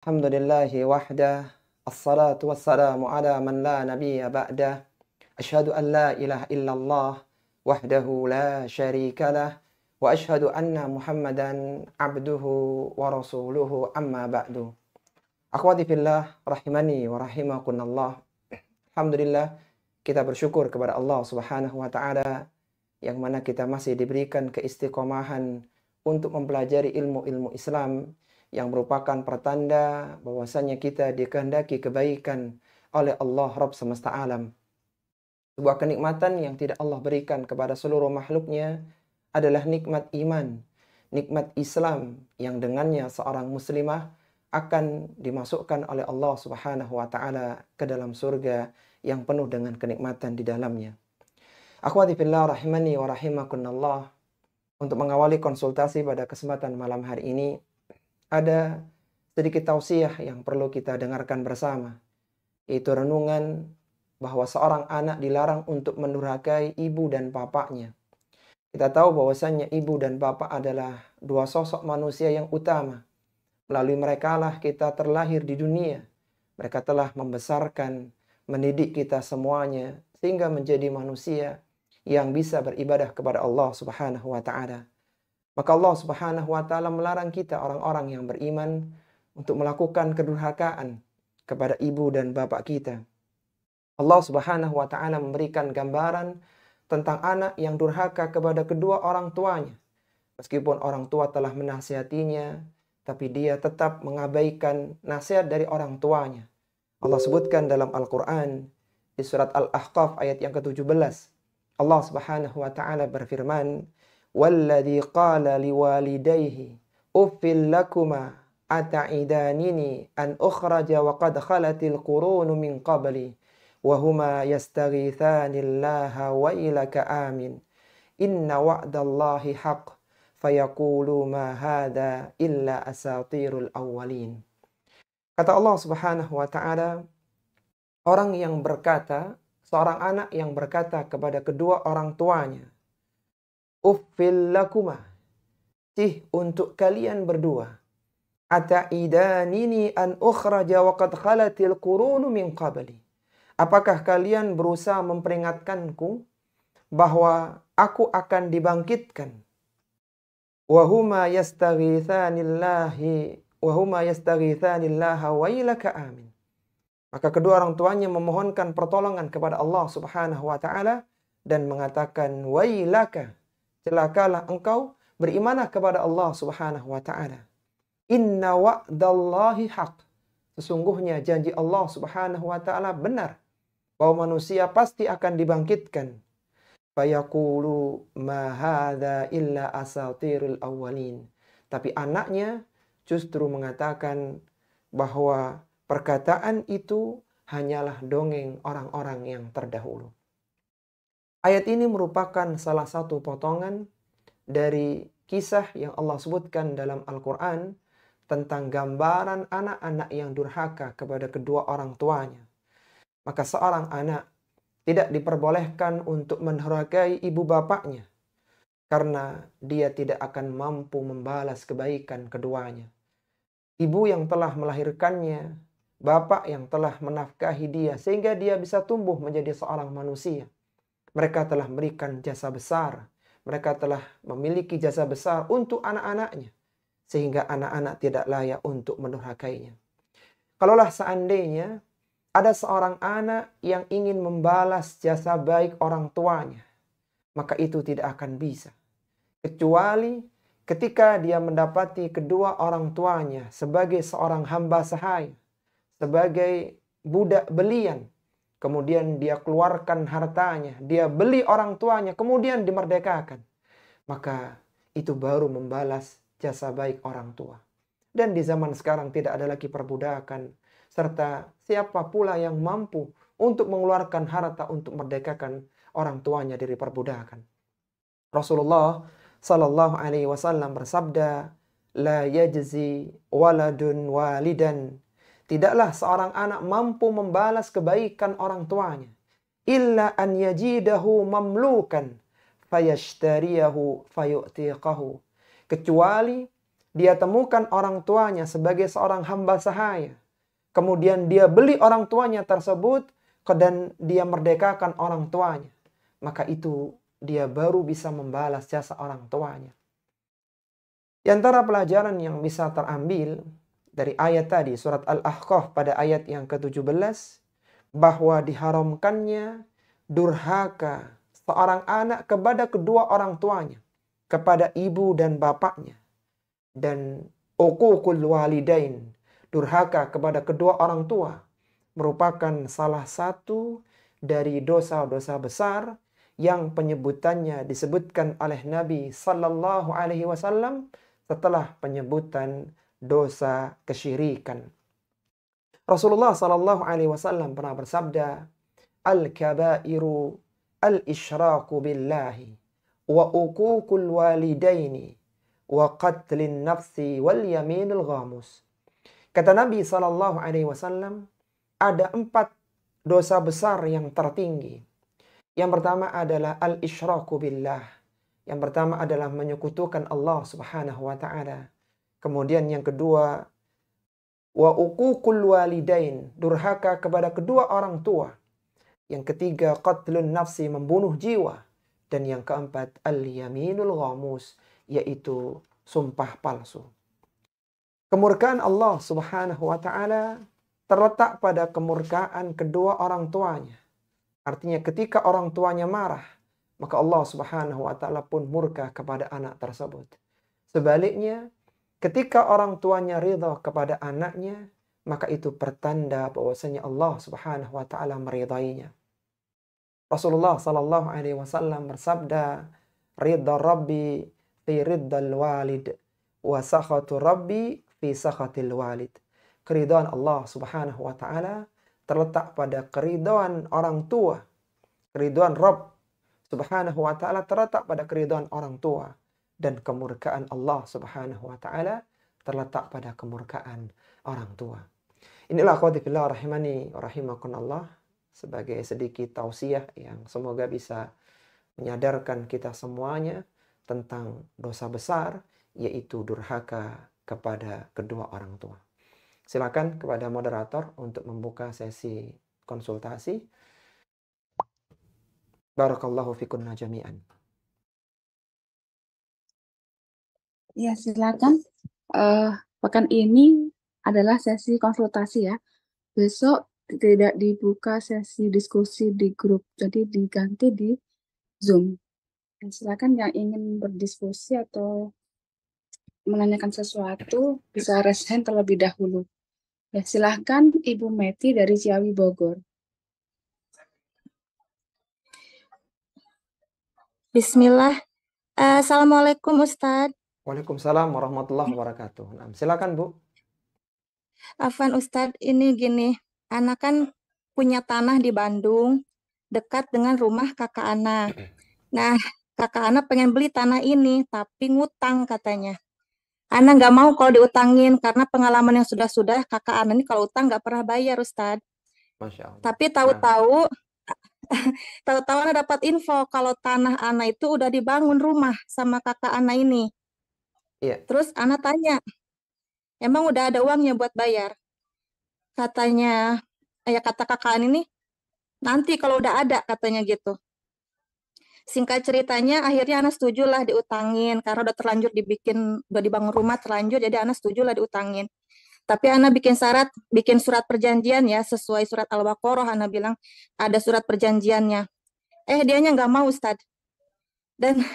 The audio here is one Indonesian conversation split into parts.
Alhamdulillahi wahdah. Assalatu wassalamu ala man la nabiyya ba'dah. Asyhadu an la ilaha illallah wahdahu la syarika lah. Wa asyhadu anna Muhammadan abduhu wa rasuluhu amma ba'du. Akhwati fillah rahimani wa rahimakunallah. Alhamdulillah kita bersyukur kepada Allah Subhanahu wa taala yang mana kita masih diberikan keistiqomahan untuk mempelajari ilmu-ilmu Islam yang merupakan pertanda bahwasanya kita dikehendaki kebaikan oleh Allah Rabb semesta alam. Sebuah kenikmatan yang tidak Allah berikan kepada seluruh makhluknya adalah nikmat iman, nikmat Islam yang dengannya seorang muslimah akan dimasukkan oleh Allah Subhanahu wa taala ke dalam surga yang penuh dengan kenikmatan di dalamnya. Akhwati fillah rahimani wa rahimakunallah, untuk mengawali konsultasi pada kesempatan malam hari ini ada sedikit tausiah yang perlu kita dengarkan bersama, yaitu renungan bahwa seorang anak dilarang untuk mendurhakai ibu dan bapaknya. Kita tahu bahwasannya ibu dan bapak adalah dua sosok manusia yang utama. Melalui merekalah kita terlahir di dunia. Mereka telah membesarkan, mendidik kita semuanya sehingga menjadi manusia yang bisa beribadah kepada Allah Subhanahu wa taala. Maka Allah Subhanahu wa taala melarang kita orang-orang yang beriman untuk melakukan kedurhakaan kepada ibu dan bapak kita. Allah Subhanahu wa taala memberikan gambaran tentang anak yang durhaka kepada kedua orang tuanya. Meskipun orang tua telah menasihatinya, tapi dia tetap mengabaikan nasihat dari orang tuanya. Allah sebutkan dalam Al-Quran di surat Al-Ahqaf ayat yang ke-17. Allah Subhanahu wa taala berfirman, "Walladzi qala liwalidayhi uffil lakuma ata'idanini an ukhraja wa qad khalatil qurunu min qabli wa huma yastaghithanillaha wa ilaka amin inna wa'dallahi haqq fayaqulu ma hadha illa asatirul awwalin." Kata Allah Subhanahu wa taala, orang yang berkata, seorang anak yang berkata kepada kedua orang tuanya, "Uffil lakuma," sih untuk kalian berdua. "Ata'idanini an ukhraja wa qad khalatil qurunu min qabli." Apakah kalian berusaha memperingatkanku bahwa aku akan dibangkitkan? Wa huma yastaghithanillaha wa ilaka amin. Maka kedua orang tuanya memohonkan pertolongan kepada Allah Subhanahu wa taala dan mengatakan, "Wailaka, celakalah engkau, berimanlah kepada Allah Subhanahu wa taala. Inna wa'dallahi haq." Sesungguhnya janji Allah Subhanahu wa taala benar, bahwa manusia pasti akan dibangkitkan. Fayaqulu ma hadza illa asatirul awwalin. Tapi anaknya justru mengatakan bahwa perkataan itu hanyalah dongeng orang-orang yang terdahulu. Ayat ini merupakan salah satu potongan dari kisah yang Allah sebutkan dalam Al-Quran tentang gambaran anak-anak yang durhaka kepada kedua orang tuanya. Maka seorang anak tidak diperbolehkan untuk mendurhakai ibu bapaknya karena dia tidak akan mampu membalas kebaikan keduanya. Ibu yang telah melahirkannya, bapak yang telah menafkahi dia sehingga dia bisa tumbuh menjadi seorang manusia. Mereka telah memberikan jasa besar. Mereka telah memiliki jasa besar untuk anak-anaknya, sehingga anak-anak tidak layak untuk mendurhakainya. Kalaulah seandainya ada seorang anak yang ingin membalas jasa baik orang tuanya, maka itu tidak akan bisa. Kecuali ketika dia mendapati kedua orang tuanya sebagai seorang hamba sahaya, sebagai budak belian, kemudian dia keluarkan hartanya, dia beli orang tuanya, kemudian dimerdekakan. Maka itu baru membalas jasa baik orang tua. Dan di zaman sekarang tidak ada lagi perbudakan, serta siapa pula yang mampu untuk mengeluarkan harta untuk merdekakan orang tuanya dari perbudakan. Rasulullah Sallallahu Alaihi Wasallam bersabda, "La yajzi waladun walidan." Tidaklah seorang anak mampu membalas kebaikan orang tuanya, illa an yajidahu mamlukan fayashtariyahu fayu'tiqahu. Kecuali dia temukan orang tuanya sebagai seorang hamba sahaya. Kemudian dia beli orang tuanya tersebut dan dia merdekakan orang tuanya. Maka itu dia baru bisa membalas jasa orang tuanya. Di antara pelajaran yang bisa terambil dari ayat tadi, surat Al-Ahqaf pada ayat yang ke-17, bahwa diharamkannya durhaka seorang anak kepada kedua orang tuanya, kepada ibu dan bapaknya. Dan uququl walidain, durhaka kepada kedua orang tua, merupakan salah satu dari dosa-dosa besar yang penyebutannya disebutkan oleh Nabi Sallallahu Alaihi Wasallam setelah penyebutan dosa kesyirikan. Rasulullah Sallallahu Alaihi Wasallam pernah bersabda, "Al-kabairu al-ishraku billahi wa uququl walidaini wa qatlin nafsi wal yaminul ghamus." Kata Nabi Sallallahu Alaihi Wasallam, ada 4 dosa besar yang tertinggi. Yang pertama adalah al-isyraku billah. Yang pertama adalah menyekutukan Allah Subhanahu wa taala. Kemudian yang kedua, wa uququl walidain, durhaka kepada kedua orang tua. Yang ketiga, qatlun nafsi, membunuh jiwa. Dan yang keempat, al-yaminul ghamus, yaitu sumpah palsu. Kemurkaan Allah Subhanahu wa taala terletak pada kemurkaan kedua orang tuanya. Artinya ketika orang tuanya marah, maka Allah Subhanahu wa taala pun murka kepada anak tersebut. Sebaliknya, ketika orang tuanya ridha kepada anaknya, maka itu pertanda bahwasanya Allah Subhanahu wa taala meridainya. Rasulullah sallallahu alaihi wasallam bersabda, "Ridha Rabbi fi riddal walid wa sakhatu Rabbi fi sakhatil walid." Keridhaan Allah Subhanahu wa taala terletak pada keridhaan orang tua. Keridhaan Rabb Subhanahu wa taala terletak pada keridhaan orang tua, dan kemurkaan Allah Subhanahu wa taala terletak pada kemurkaan orang tua. Inilah akhwati fillah rahimani wa rahimakumullah, sebagai sedikit tausiah yang semoga bisa menyadarkan kita semuanya tentang dosa besar, yaitu durhaka kepada kedua orang tua. Silakan kepada moderator untuk membuka sesi konsultasi. Barakallahu fikunna jami'an. Ya, silakan. Pekan ini adalah sesi konsultasi ya. Besok tidak dibuka sesi diskusi di grup, jadi diganti di Zoom. Dan silakan yang ingin berdiskusi atau menanyakan sesuatu bisa raise hand terlebih dahulu. Ya, silakan Ibu Meti dari Ciawi Bogor. Bismillah. Assalamualaikum Ustadz. Waalaikumsalam warahmatullahi wabarakatuh. Nah, silakan Bu. Afwan Ustadz, ini gini, anak kan punya tanah di Bandung, dekat dengan rumah kakak Ana. Nah, kakak Ana pengen beli tanah ini, tapi ngutang katanya. Ana nggak mau kalau diutangin, karena pengalaman yang sudah-sudah, kakak Ana ini kalau utang nggak pernah bayar Ustadz. Masya Allah. Tapi tahu-tahu Ana dapat info kalau tanah Ana itu udah dibangun rumah sama kakak Ana ini. Iya. Terus Ana tanya, emang udah ada uangnya buat bayar? Katanya, ya kata kakak Ana ini, nanti kalau udah ada, katanya gitu. Singkat ceritanya, akhirnya Ana setuju lah diutangin, karena udah terlanjur udah dibangun rumah terlanjur, jadi Ana setuju lah diutangin. Tapi Ana bikin surat perjanjian ya, sesuai surat Al-Baqarah, Ana bilang ada surat perjanjiannya. Dianya nggak mau Ustadz. Dan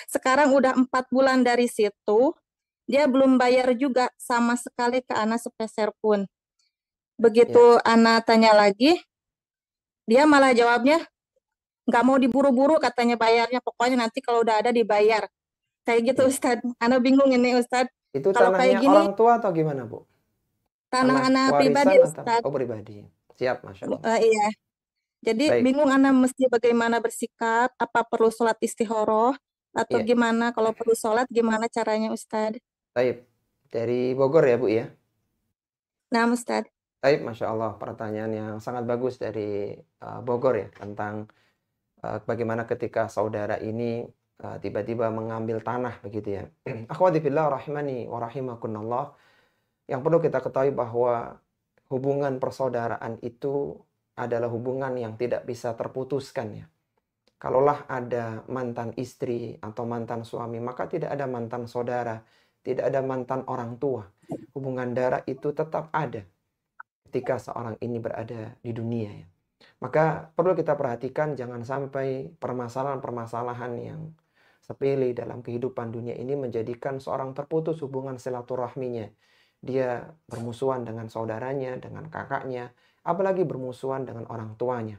sekarang udah 4 bulan dari situ, dia belum bayar juga sama sekali ke Ana sepeser pun. Begitu Ana tanya lagi, dia malah jawabnya, nggak mau diburu-buru katanya bayarnya, pokoknya nanti kalau udah ada dibayar. Kayak gitu Ustadz. Ana bingung ini Ustadz. Itu kalau tanahnya kayak gini, orang tua atau gimana Bu? tanah Ana pribadi Ustadz. Oh, pribadi. Siap, Masya Allah. Iya. Jadi Baik. bingung Ana mesti bagaimana bersikap, apa perlu sholat istikharah, atau gimana kalau perlu sholat, gimana caranya Ustadz? Baik. Dari Bogor ya Bu ya? Nah Ustadz. Baik, Masya Allah, pertanyaan yang sangat bagus dari Bogor ya, tentang bagaimana ketika saudara ini tiba-tiba mengambil tanah begitu ya. Akhwati fillah rahimani wa rahimakumullah. Yang perlu kita ketahui bahwa hubungan persaudaraan itu adalah hubungan yang tidak bisa terputuskan ya. Kalaulah ada mantan istri atau mantan suami, maka tidak ada mantan saudara, tidak ada mantan orang tua. Hubungan darah itu tetap ada ketika seorang ini berada di dunia ya. Maka perlu kita perhatikan jangan sampai permasalahan-permasalahan yang sepele dalam kehidupan dunia ini menjadikan seorang terputus hubungan silaturahminya. Dia bermusuhan dengan saudaranya, dengan kakaknya, apalagi bermusuhan dengan orang tuanya.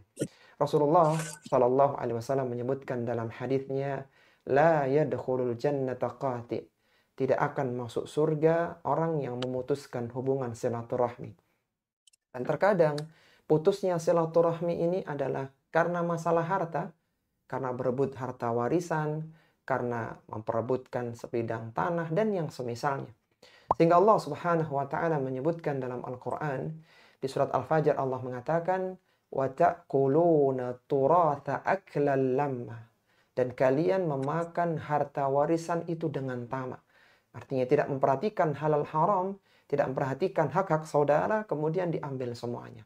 Rasulullah Shallallahu Alaihi Wasallam menyebutkan dalam hadisnya, la yadkhulul jannata qati, tidak akan masuk surga orang yang memutuskan hubungan silaturahmi. Dan terkadang putusnya silaturahmi ini adalah karena masalah harta, karena berebut harta warisan, karena memperebutkan sebidang tanah dan yang semisalnya. Sehingga Allah Subhanahu wa taala menyebutkan dalam Al-Qur'an di surat Al-Fajr, Allah mengatakan wa ta'kuluna turatha aklan lamma, dan kalian memakan harta warisan itu dengan tamak. Artinya tidak memperhatikan halal haram, tidak memperhatikan hak-hak saudara, kemudian diambil semuanya.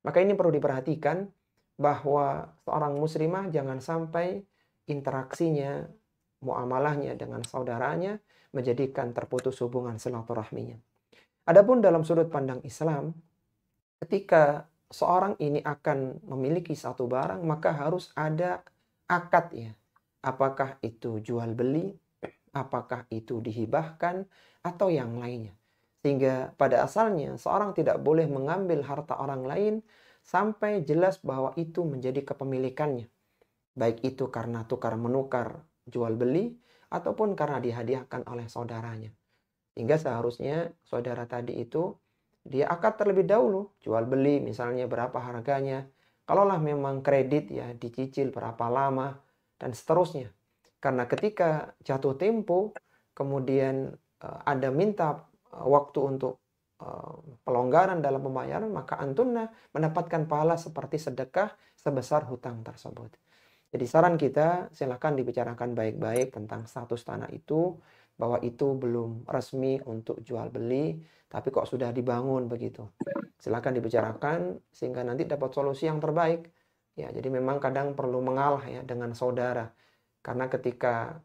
Maka ini perlu diperhatikan bahwa seorang muslimah jangan sampai interaksinya, muamalahnya dengan saudaranya menjadikan terputus hubungan silaturahminya. Adapun dalam sudut pandang Islam, ketika seorang ini akan memiliki satu barang, maka harus ada akad ya. Apakah itu jual beli, apakah itu dihibahkan, atau yang lainnya. Sehingga pada asalnya seorang tidak boleh mengambil harta orang lain sampai jelas bahwa itu menjadi kepemilikannya. Baik itu karena tukar-menukar jual beli, ataupun karena dihadiahkan oleh saudaranya. Hingga seharusnya saudara tadi itu dia akad terlebih dahulu, jual beli misalnya berapa harganya. Kalaulah memang kredit ya dicicil berapa lama dan seterusnya. Karena ketika jatuh tempo kemudian ada minta waktu untuk pelonggaran dalam pembayaran, maka antunna mendapatkan pahala seperti sedekah sebesar hutang tersebut. Jadi saran kita silakan dibicarakan baik-baik tentang status tanah itu, bahwa itu belum resmi untuk jual beli, tapi kok sudah dibangun begitu. Silakan dibicarakan sehingga nanti dapat solusi yang terbaik. Ya, jadi memang kadang perlu mengalah ya dengan saudara. Karena ketika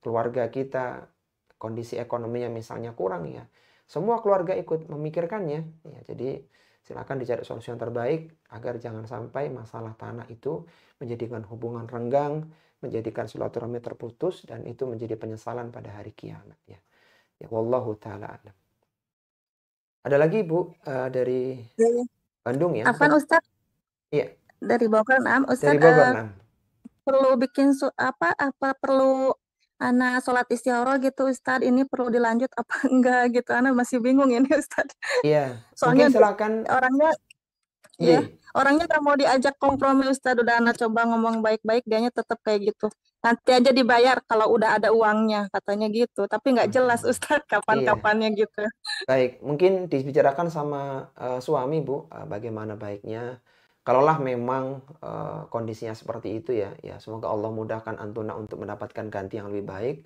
keluarga kita kondisi ekonominya misalnya kurang ya, semua keluarga ikut memikirkannya. Ya, jadi silakan dicari solusi yang terbaik agar jangan sampai masalah tanah itu menjadikan hubungan renggang, menjadikan silaturahmi terputus, dan itu menjadi penyesalan pada hari kiamat ya. Ya wallahu taala alam. Ada lagi Bu dari Bandung ya? Afan Ustadz? Iya. Dari Bogor, Ustadz. Dari Bogor, perlu bikin apa perlu anak sholat istikharah gitu Ustadz, ini perlu dilanjut apa enggak gitu, anak masih bingung ini Ustadz. Iya. Soalnya mungkin silakan orangnya ya, orangnya nggak mau diajak kompromi Ustadz, udah anak coba ngomong baik-baik, dianya tetap kayak gitu. Nanti aja dibayar kalau udah ada uangnya, katanya gitu. Tapi nggak jelas Ustadz kapan-kapannya gitu. Baik, mungkin dibicarakan sama suami Bu, bagaimana baiknya. Kalaulah memang kondisinya seperti itu ya, ya semoga Allah mudahkan antuna untuk mendapatkan ganti yang lebih baik.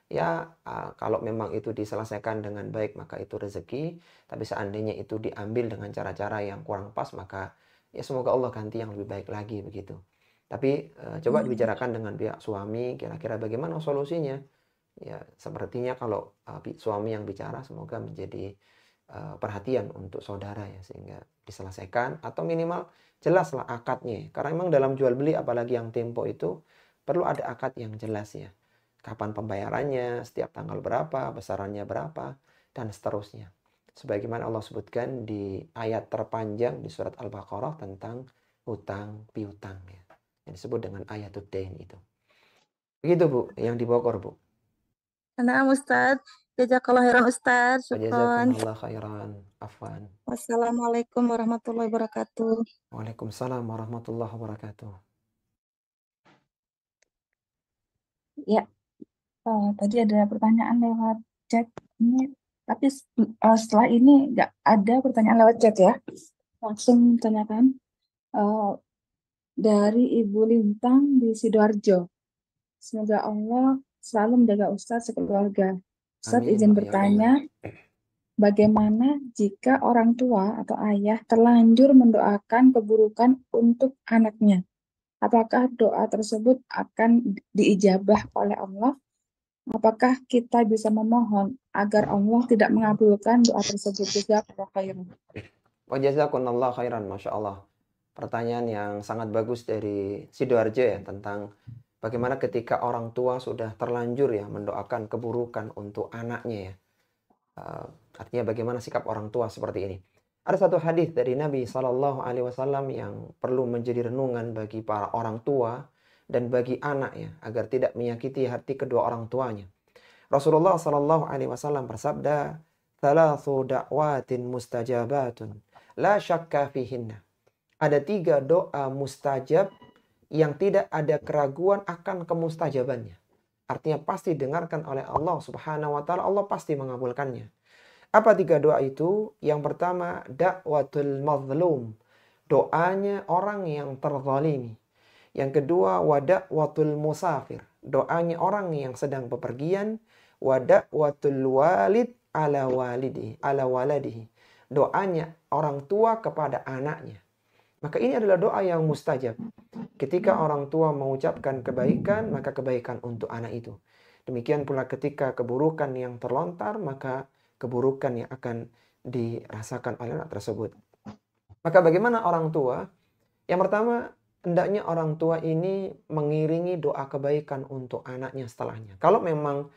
Ya, kalau memang itu diselesaikan dengan baik maka itu rezeki. Tapi seandainya itu diambil dengan cara-cara yang kurang pas, maka ya semoga Allah ganti yang lebih baik lagi begitu. Tapi coba dibicarakan dengan pihak suami, kira-kira bagaimana solusinya. Ya, sepertinya kalau suami yang bicara semoga menjadi perhatian untuk saudara ya, sehingga diselesaikan atau minimal jelaslah akadnya. Karena memang dalam jual beli apalagi yang tempo itu perlu ada akad yang jelas ya. Kapan pembayarannya, setiap tanggal berapa, besarannya berapa, dan seterusnya. Sebagaimana Allah sebutkan di ayat terpanjang di surat Al-Baqarah tentang hutang piutang ya. Yang disebut dengan ayatud dain itu. Begitu Bu, yang di Bogor Bu. Nah Ustadz, jazakallahu khairan Ustadz. Jazakumullah khairan. Afwan. Wassalamualaikum warahmatullahi wabarakatuh. Waalaikumsalam warahmatullahi wabarakatuh. Ya, tadi ada pertanyaan lewat chat ini, tapi setelah ini nggak ada pertanyaan lewat chat ya. Langsung tanyakan dari Ibu Lintang di Sidoarjo. Semoga Allah selalu menjaga Ustadz sekeluarga. Ustadz Amin, izin Mbak. Ya bertanya, Allah. bagaimana jika orang tua atau ayah terlanjur mendoakan keburukan untuk anaknya? Apakah doa tersebut akan diijabah oleh Allah? Apakah kita bisa memohon agar Allah tidak mengabulkan doa tersebut? Jazakallahu khairan. Wa jazakumullah khairan, Masya Allah. Pertanyaan yang sangat bagus dari Sidoarjo ya, tentang bagaimana ketika orang tua sudah terlanjur ya mendoakan keburukan untuk anaknya ya. Artinya bagaimana sikap orang tua seperti ini. Ada satu hadis dari Nabi SAW yang perlu menjadi renungan bagi para orang tua dan bagi anak ya, agar tidak menyakiti hati kedua orang tuanya. Rasulullah SAW bersabda, "Thalathu da'watin mustajabatun, la syakka fihinna." Ada 3 doa mustajab yang tidak ada keraguan akan kemustajabannya. Artinya pasti dengarkan oleh Allah Subhanahu wa taala, Allah pasti mengabulkannya. Apa 3 doa itu? Yang pertama, da'watul mazlum. Doanya orang yang terzalimi. Yang kedua, wada'watul musafir. Doanya orang yang sedang bepergian. Wada'watul walid ala waladihi. Doanya orang tua kepada anaknya. Maka ini adalah doa yang mustajab. Ketika orang tua mengucapkan kebaikan, maka kebaikan untuk anak itu. Demikian pula ketika keburukan yang terlontar, maka keburukan yang akan dirasakan oleh anak tersebut. Maka bagaimana orang tua? Yang pertama, hendaknya orang tua ini mengiringi doa kebaikan untuk anaknya setelahnya. Kalau memang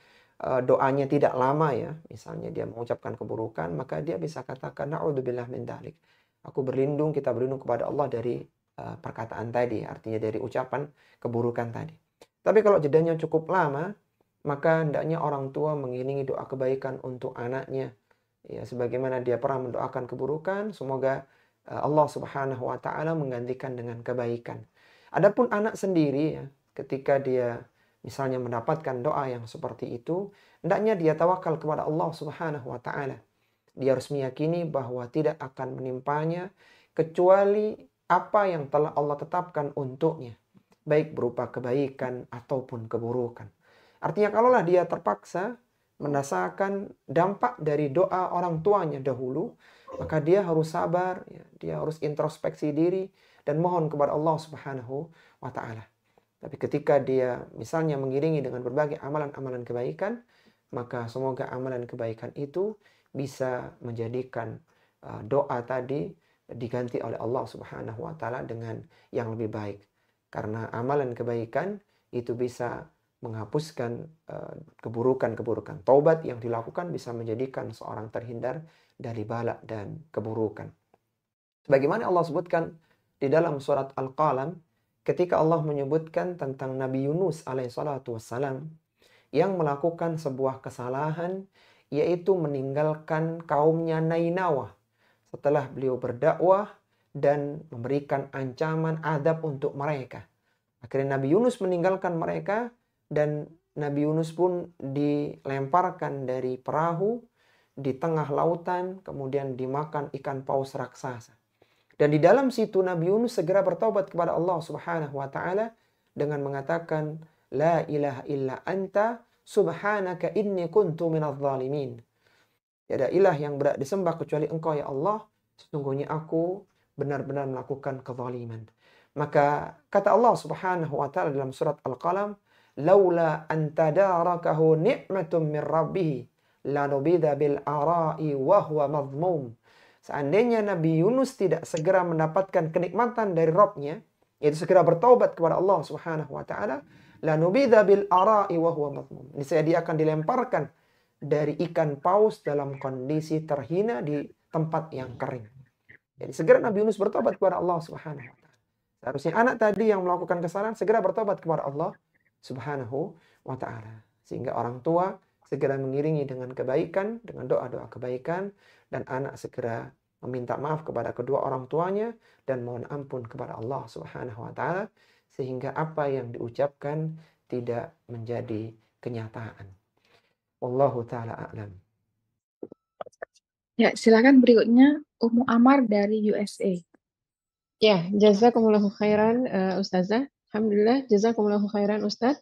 doanya tidak lama ya, misalnya dia mengucapkan keburukan, maka dia bisa katakan, na'udzubillah min dzalik. Aku berlindung, kita berlindung kepada Allah dari perkataan tadi, artinya dari ucapan keburukan tadi. Tapi kalau jedanya cukup lama, maka hendaknya orang tua mengiringi doa kebaikan untuk anaknya. Ya, sebagaimana dia pernah mendoakan keburukan, semoga Allah Subhanahu wa taala menggantikan dengan kebaikan. Adapun anak sendiri ya, ketika dia misalnya mendapatkan doa yang seperti itu, hendaknya dia tawakal kepada Allah Subhanahu wa taala. Dia harus meyakini bahwa tidak akan menimpanya kecuali apa yang telah Allah tetapkan untuknya, baik berupa kebaikan ataupun keburukan. Artinya kalaulah dia terpaksa merasakan dampak dari doa orang tuanya dahulu, maka dia harus sabar, ya, dia harus introspeksi diri dan mohon kepada Allah Subhanahu wa taala. Tapi ketika dia misalnya mengiringi dengan berbagai amalan-amalan kebaikan, maka semoga amalan kebaikan itu bisa menjadikan doa tadi diganti oleh Allah Subhanahu wa taala dengan yang lebih baik. Karena amalan kebaikan itu bisa menghapuskan keburukan-keburukan. Taubat yang dilakukan bisa menjadikan seorang terhindar dari bala dan keburukan. Sebagaimana Allah sebutkan di dalam surat Al-Qalam, ketika Allah menyebutkan tentang Nabi Yunus alaihissalatu wassalam yang melakukan sebuah kesalahan, yaitu meninggalkan kaumnya Nainawah setelah beliau berdakwah dan memberikan ancaman azab untuk mereka. Akhirnya Nabi Yunus meninggalkan mereka dan Nabi Yunus pun dilemparkan dari perahu di tengah lautan, kemudian dimakan ikan paus raksasa. Dan di dalam situ Nabi Yunus segera bertobat kepada Allah Subhanahu wa taala dengan mengatakan, la ilaha illa anta subhanaka inni kuntu minadh dhalimin. Tiada ilah yang berhak disembah kecuali Engkau ya Allah, sesungguhnya aku benar-benar melakukan kezaliman. Maka kata Allah Subhanahu wa taala dalam surat Al-Qalam, laula an tadarakahu ni'matun min rabbih lanubida bil ara'i wa huwa madhmum. Seandainya Nabi Yunus tidak segera mendapatkan kenikmatan dari Rabb-nya, yaitu segera bertaubat kepada Allah Subhanahu wa taala, lanubida bil ara'i wa huwa madhmum. Niscaya dia akan dilemparkan dari ikan paus dalam kondisi terhina di tempat yang kering. Jadi segera Nabi Yunus bertobat kepada Allah Subhanahu wa taala. Seharusnya anak tadi yang melakukan kesalahan segera bertobat kepada Allah Subhanahu wa taala. Sehingga orang tua segera mengiringi dengan kebaikan, dengan doa-doa kebaikan, dan anak segera meminta maaf kepada kedua orang tuanya dan mohon ampun kepada Allah Subhanahu wa taala sehingga apa yang diucapkan tidak menjadi kenyataan. Wallahu taala a'lam. Ya, silakan berikutnya Ummu Amar dari USA. Ya, jazakumullahu khairan Ustazah. Alhamdulillah, jazakumullahu khairan Ustaz.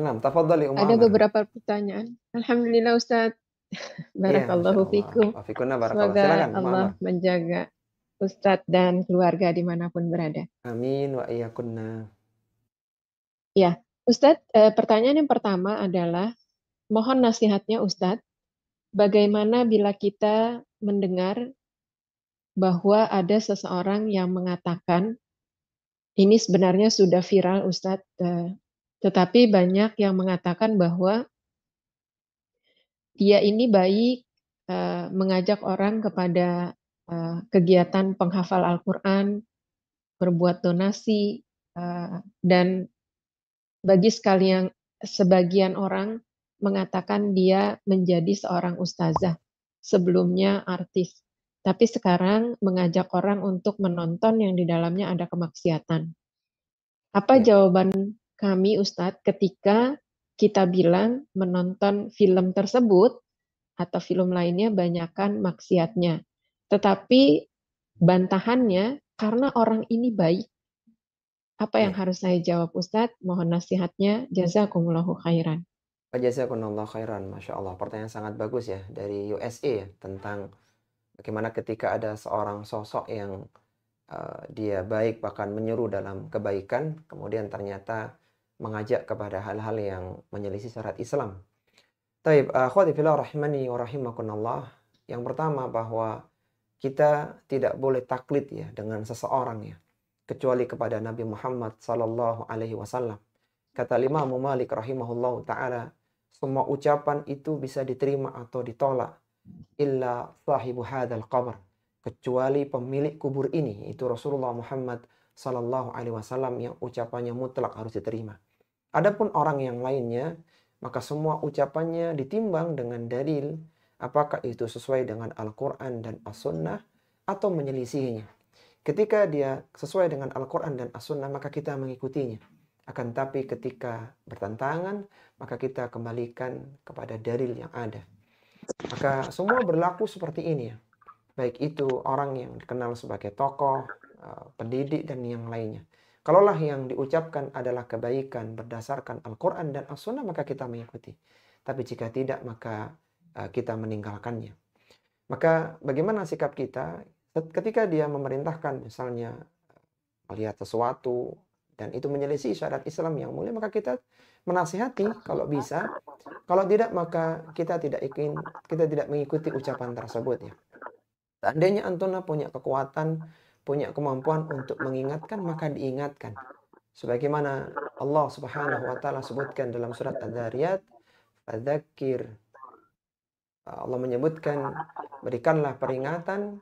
Nah, tafadhali Ada Amr. beberapa pertanyaan. Alhamdulillah Ustadz. Iya, Barakallahu Masya fikum. Allah. Wafikunna barakallah. Semoga Silakan, Allah Amr. menjaga Ustadz dan keluarga dimanapun berada. Amin wa iyyakunna. Ya, Ustadz, pertanyaan yang pertama adalah, mohon nasihatnya Ustadz, bagaimana bila kita mendengar bahwa ada seseorang yang mengatakan, ini sebenarnya sudah viral Ustadz, tetapi banyak yang mengatakan bahwa dia ini baik, mengajak orang kepada kegiatan penghafal Al-Quran, berbuat donasi, dan bagi sebagian orang mengatakan dia menjadi seorang ustazah, sebelumnya artis. Tapi sekarang mengajak orang untuk menonton yang di dalamnya ada kemaksiatan. Apa Ya. jawaban kami Ustadz ketika kita bilang menonton film tersebut atau film lainnya banyakkan maksiatnya. Tetapi bantahannya karena orang ini baik. Apa yang Ya. harus saya jawab Ustadz? Mohon nasihatnya. Jazakumullahu khairan. Jazakumullah khairan. Masya Allah. Pertanyaan sangat bagus ya dari USA ya, tentang bagaimana ketika ada seorang sosok yang dia baik bahkan menyeru dalam kebaikan, kemudian ternyata mengajak kepada hal-hal yang menyelisih syariat Islam. Taib, akhwati fillah rahimani wa rahimakumullah. Yang pertama bahwa kita tidak boleh taklid ya dengan seseorang ya, kecuali kepada Nabi Muhammad sallallahu alaihi wasallam. Kata Imam Malik rahimahullah taala, semua ucapan itu bisa diterima atau ditolak illa sahibu hadzal qabr, kecuali pemilik kubur ini, itu Rasulullah Muhammad sallallahu alaihi wasallam yang ucapannya mutlak harus diterima. Adapun orang yang lainnya, maka semua ucapannya ditimbang dengan dalil apakah itu sesuai dengan Al-Qur'an dan As-Sunnah atau menyelisihinya. Ketika dia sesuai dengan Al-Qur'an dan As-Sunnah, maka kita mengikutinya. Akan tapi ketika bertentangan, maka kita kembalikan kepada dalil yang ada. Maka semua berlaku seperti ini ya. Baik itu orang yang dikenal sebagai tokoh, pendidik, dan yang lainnya. Kalaulah yang diucapkan adalah kebaikan berdasarkan Al-Quran dan As-Sunnah, maka kita mengikuti. Tapi jika tidak, maka kita meninggalkannya. Maka bagaimana sikap kita ketika dia memerintahkan misalnya melihat sesuatu dan itu menyelisih syariat Islam yang mulia, maka kita menasihati kalau bisa. Kalau tidak, maka kita tidak mengikuti ucapan tersebut ya. Seandainya antuna punya kekuatan, punya kemampuan untuk mengingatkan, maka diingatkan. Sebagaimana Allah Subhanahu wa taala sebutkan dalam surat Adz-Dzariyat, fadzakir. Allah menyebutkan, berikanlah peringatan,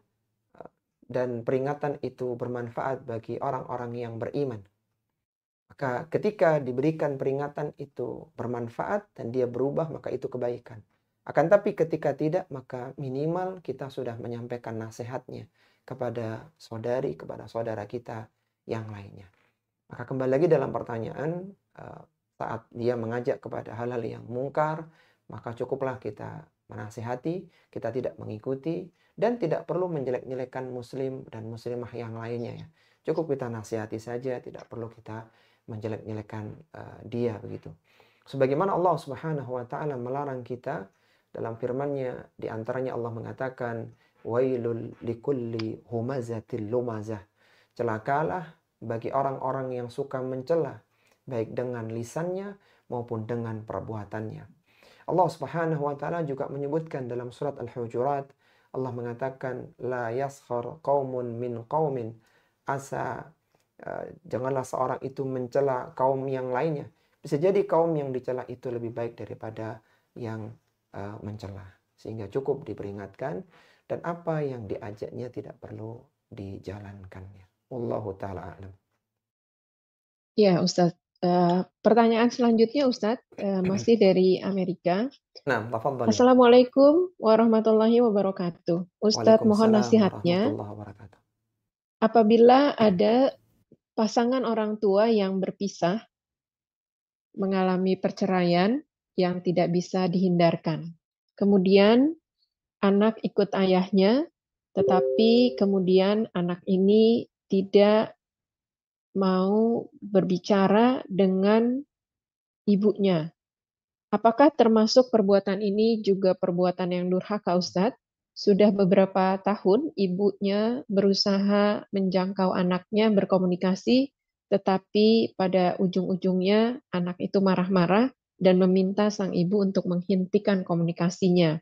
dan peringatan itu bermanfaat bagi orang-orang yang beriman. Maka ketika diberikan peringatan itu bermanfaat dan dia berubah, maka itu kebaikan. Akan tapi ketika tidak, maka minimal kita sudah menyampaikan nasihatnya kepada saudari, kepada saudara kita yang lainnya. Maka kembali lagi dalam pertanyaan, saat dia mengajak kepada hal-hal yang mungkar, maka cukuplah kita menasihati, kita tidak mengikuti, dan tidak perlu menjelek-jelekan muslim dan muslimah yang lainnya ya. Cukup kita nasihati saja, tidak perlu kita menjelek-jelekan dia begitu. Sebagaimana Allah Subhanahu wa taala melarang kita dalam firman-Nya, di antaranya Allah mengatakan, wailul likulli humazatil lumazah. Celakalah bagi orang-orang yang suka mencela, baik dengan lisannya maupun dengan perbuatannya. Allah Subhanahu wa taala juga menyebutkan dalam surat Al-Hujurat, Allah mengatakan, la yaskhar qaumun min qaumin, asa janganlah seorang itu mencela kaum yang lainnya. Bisa jadi kaum yang dicela itu lebih baik daripada yang mencela. Sehingga cukup diperingatkan, dan apa yang diajaknya tidak perlu dijalankannya. Wallahu ta'ala a'lam. Ya Ustadz, pertanyaan selanjutnya Ustadz, masih dari Amerika. Nah, tafadhali. Assalamualaikum warahmatullahi wabarakatuh. Ustadz, mohon Waalaikumsalam nasihatnya. warahmatullahi wabarakatuh. Apabila ada pasangan orang tua yang berpisah, mengalami perceraian yang tidak bisa dihindarkan. Kemudian anak ikut ayahnya, tetapi kemudian anak ini tidak mau berbicara dengan ibunya. Apakah termasuk perbuatan ini juga perbuatan yang durhaka, Ustadz? Sudah beberapa tahun ibunya berusaha menjangkau anaknya berkomunikasi, tetapi pada ujung-ujungnya anak itu marah-marah dan meminta sang ibu untuk menghentikan komunikasinya.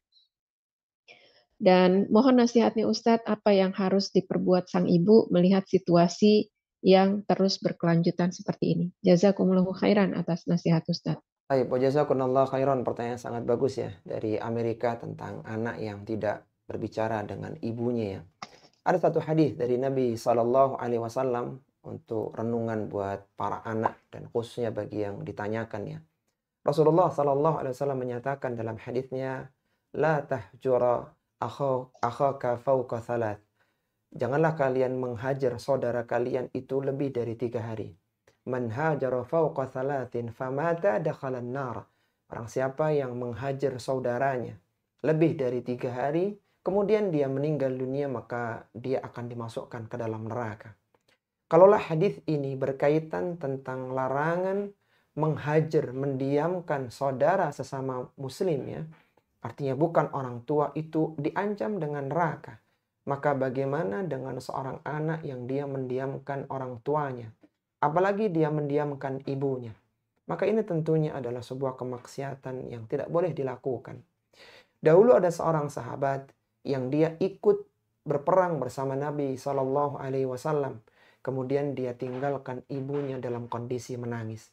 Dan mohon nasihatnya Ustadz, apa yang harus diperbuat sang ibu melihat situasi yang terus berkelanjutan seperti ini. Jazakumullahu khairan atas nasihat Ustadz. Baik, jazakumullah khairan. Pertanyaan sangat bagus ya dari Amerika tentang anak yang tidak berbicara dengan ibunya ya. Ada satu hadis dari Nabi Shallallahu Alaihi Wasallam untuk renungan buat para anak dan khususnya bagi yang ditanyakan ya. Rasulullah Shallallahu Alaihi Wasallam menyatakan dalam hadisnya, la tahjura akhaka fauqa thalath. Janganlah kalian menghajar saudara kalian itu lebih dari 3 hari. Man hajara fauqa thalathin famata dakhalan nar. Orang siapa yang menghajar saudaranya lebih dari 3 hari, kemudian dia meninggal dunia, maka dia akan dimasukkan ke dalam neraka. Kalaulah hadis ini berkaitan tentang larangan menghajar, mendiamkan saudara sesama muslim ya, artinya bukan orang tua, itu diancam dengan neraka. Maka bagaimana dengan seorang anak yang dia mendiamkan orang tuanya? Apalagi dia mendiamkan ibunya. Maka ini tentunya adalah sebuah kemaksiatan yang tidak boleh dilakukan. Dahulu ada seorang sahabat yang dia ikut berperang bersama Nabi Shallallahu Alaihi Wasallam. Kemudian dia tinggalkan ibunya dalam kondisi menangis.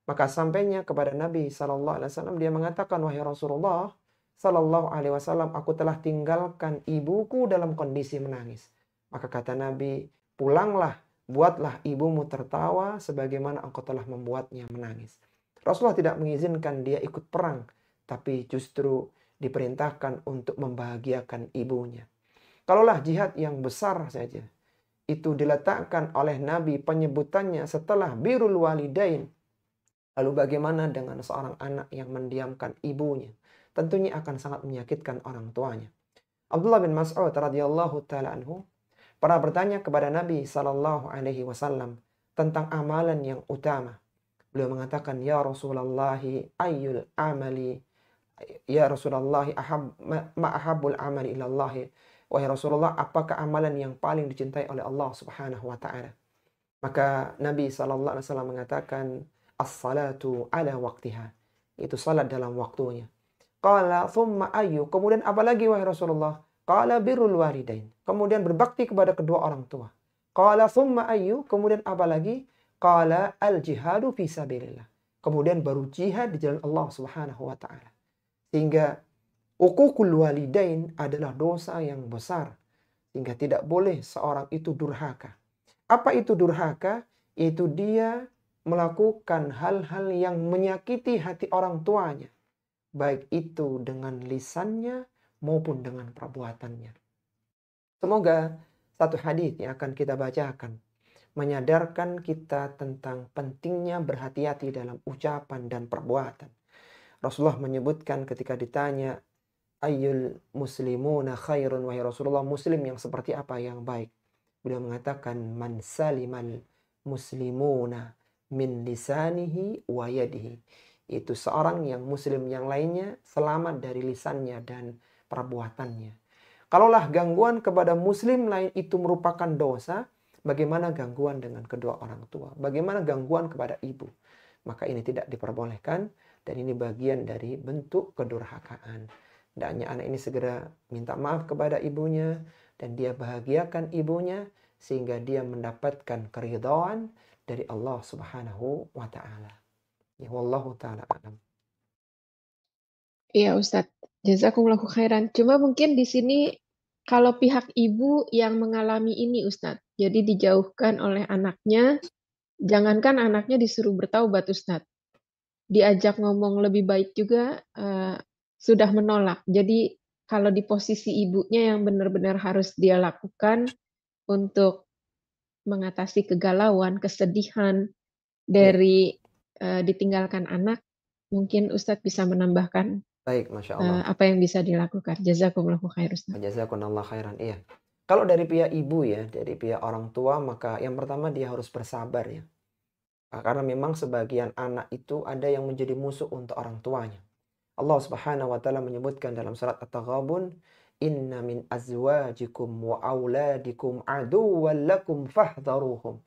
Maka sampainya kepada Nabi Shallallahu Alaihi Wasallam, dia mengatakan, wahai Rasulullah Shallallahu Alaihi Wasallam, aku telah tinggalkan ibuku dalam kondisi menangis. Maka kata Nabi, pulanglah, buatlah ibumu tertawa sebagaimana engkau telah membuatnya menangis. Rasulullah tidak mengizinkan dia ikut perang, tapi justru diperintahkan untuk membahagiakan ibunya. Kalaulah jihad yang besar saja, itu diletakkan oleh Nabi penyebutannya setelah birrul walidain, lalu bagaimana dengan seorang anak yang mendiamkan ibunya? Tentunya akan sangat menyakitkan orang tuanya. Abdullah bin Mas'ud radhiyallahu taala anhu pernah bertanya kepada Nabi Sallallahu Alaihi Wasallam tentang amalan yang utama. Beliau mengatakan, ya Rasulullah, ayyul amali, ya Rasulullah, ma'ahabul amali ilallah. Wahai Rasulullah, apakah amalan yang paling dicintai oleh Allah Subhanahu Wa Taala? Maka Nabi Sallallahu Alaihi Wasallam mengatakan, as-salatu ala waktiha, itu salat dalam waktunya. Qala thumma ayyu, kemudian apa lagi wahai Rasulullah? Qala birrul walidain, kemudian berbakti kepada kedua orang tua. Qala thumma ayyu, kemudian apa lagi? Qala al-jihadu fi sabilillah, kemudian baru jihad di jalan Allah Subhanahu wa taala. Sehingga uququl walidain adalah dosa yang besar, sehingga tidak boleh seorang itu durhaka. Apa itu durhaka? Itu dia melakukan hal-hal yang menyakiti hati orang tuanya, baik itu dengan lisannya maupun dengan perbuatannya. Semoga satu hadis yang akan kita bacakan menyadarkan kita tentang pentingnya berhati-hati dalam ucapan dan perbuatan. Rasulullah menyebutkan ketika ditanya, ayyul muslimuna khairun, wahai Rasulullah, muslim yang seperti apa yang baik? Beliau mengatakan, man salimal muslimuna min lisanihi wa yadihi. Itu seorang yang muslim yang lainnya selamat dari lisannya dan perbuatannya. Kalaulah gangguan kepada muslim lain itu merupakan dosa, bagaimana gangguan dengan kedua orang tua? Bagaimana gangguan kepada ibu? Maka ini tidak diperbolehkan dan ini bagian dari bentuk kedurhakaan. Hendaknya anak ini segera minta maaf kepada ibunya dan dia bahagiakan ibunya sehingga dia mendapatkan keridhaan dari Allah Subhanahu wa taala. Ya, wallahu taala alam. Iya Ustadz, jazakumullahu khairan. Cuma mungkin di sini kalau pihak ibu yang mengalami ini Ustadz, jadi dijauhkan oleh anaknya, jangankan anaknya disuruh bertaubat Ustadz, diajak ngomong lebih baik juga sudah menolak. Jadi kalau di posisi ibunya yang benar-benar harus dia lakukan untuk mengatasi kegalauan, kesedihan dari ditinggalkan anak, mungkin Ustadz bisa menambahkan Baik, Masya Allah. apa yang bisa dilakukan. Jazakumullahu khair Ustaz. Jazakumullah khairan. Iya. Kalau dari pihak ibu ya, dari pihak orang tua, maka yang pertama dia harus bersabar ya. Karena memang sebagian anak itu ada yang menjadi musuh untuk orang tuanya. Allah Subhanahu wa taala menyebutkan dalam surat At-Taghabun, "Inna min azwajikum wa auladikum aduwwan lakum fahdharuhum."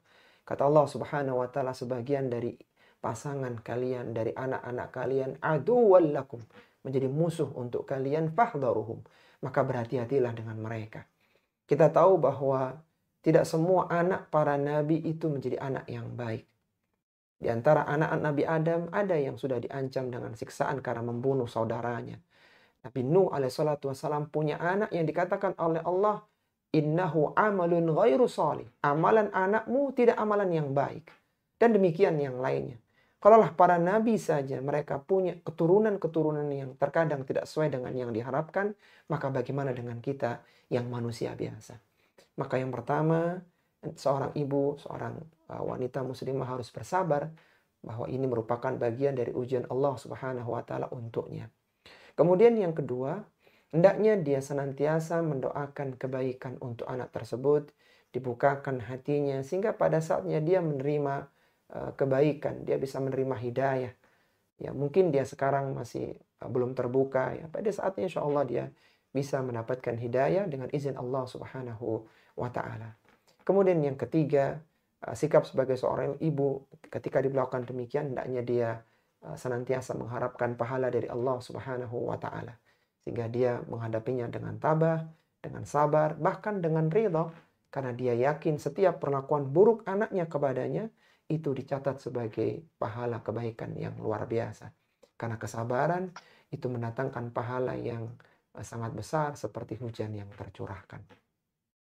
Kata Allah Subhanahu wa taala, sebagian dari pasangan kalian, dari anak-anak kalian, aduwwan lakum, menjadi musuh untuk kalian, fahdharuhum. Maka berhati-hatilah dengan mereka. Kita tahu bahwa tidak semua anak para nabi itu menjadi anak yang baik. Di antara anak-anak Nabi Adam ada yang sudah diancam dengan siksaan karena membunuh saudaranya. Nabi Nuh alaihissalatu wassalam punya anak yang dikatakan oleh Allah, innahu amalun ghairu salih. Amalan anakmu tidak amalan yang baik. Dan demikian yang lainnya. Kalaulah para nabi saja mereka punya keturunan-keturunan yang terkadang tidak sesuai dengan yang diharapkan, maka bagaimana dengan kita yang manusia biasa? Maka yang pertama, seorang ibu, seorang wanita muslimah harus bersabar bahwa ini merupakan bagian dari ujian Allah Subhanahu wa taala untuknya. Kemudian yang kedua, hendaknya dia senantiasa mendoakan kebaikan untuk anak tersebut, dibukakan hatinya sehingga pada saatnya dia menerima kebaikan, dia bisa menerima hidayah. Ya, mungkin dia sekarang masih belum terbuka, ya. Pada saatnya insya Allah dia bisa mendapatkan hidayah dengan izin Allah Subhanahu wa taala. Kemudian yang ketiga, sikap sebagai seorang ibu ketika dilakukan demikian, hendaknya dia senantiasa mengharapkan pahala dari Allah Subhanahu wa taala. Sehingga dia menghadapinya dengan tabah, dengan sabar, bahkan dengan ridha, karena dia yakin setiap perlakuan buruk anaknya kepadanya itu dicatat sebagai pahala kebaikan yang luar biasa. Karena kesabaran itu mendatangkan pahala yang sangat besar seperti hujan yang tercurahkan.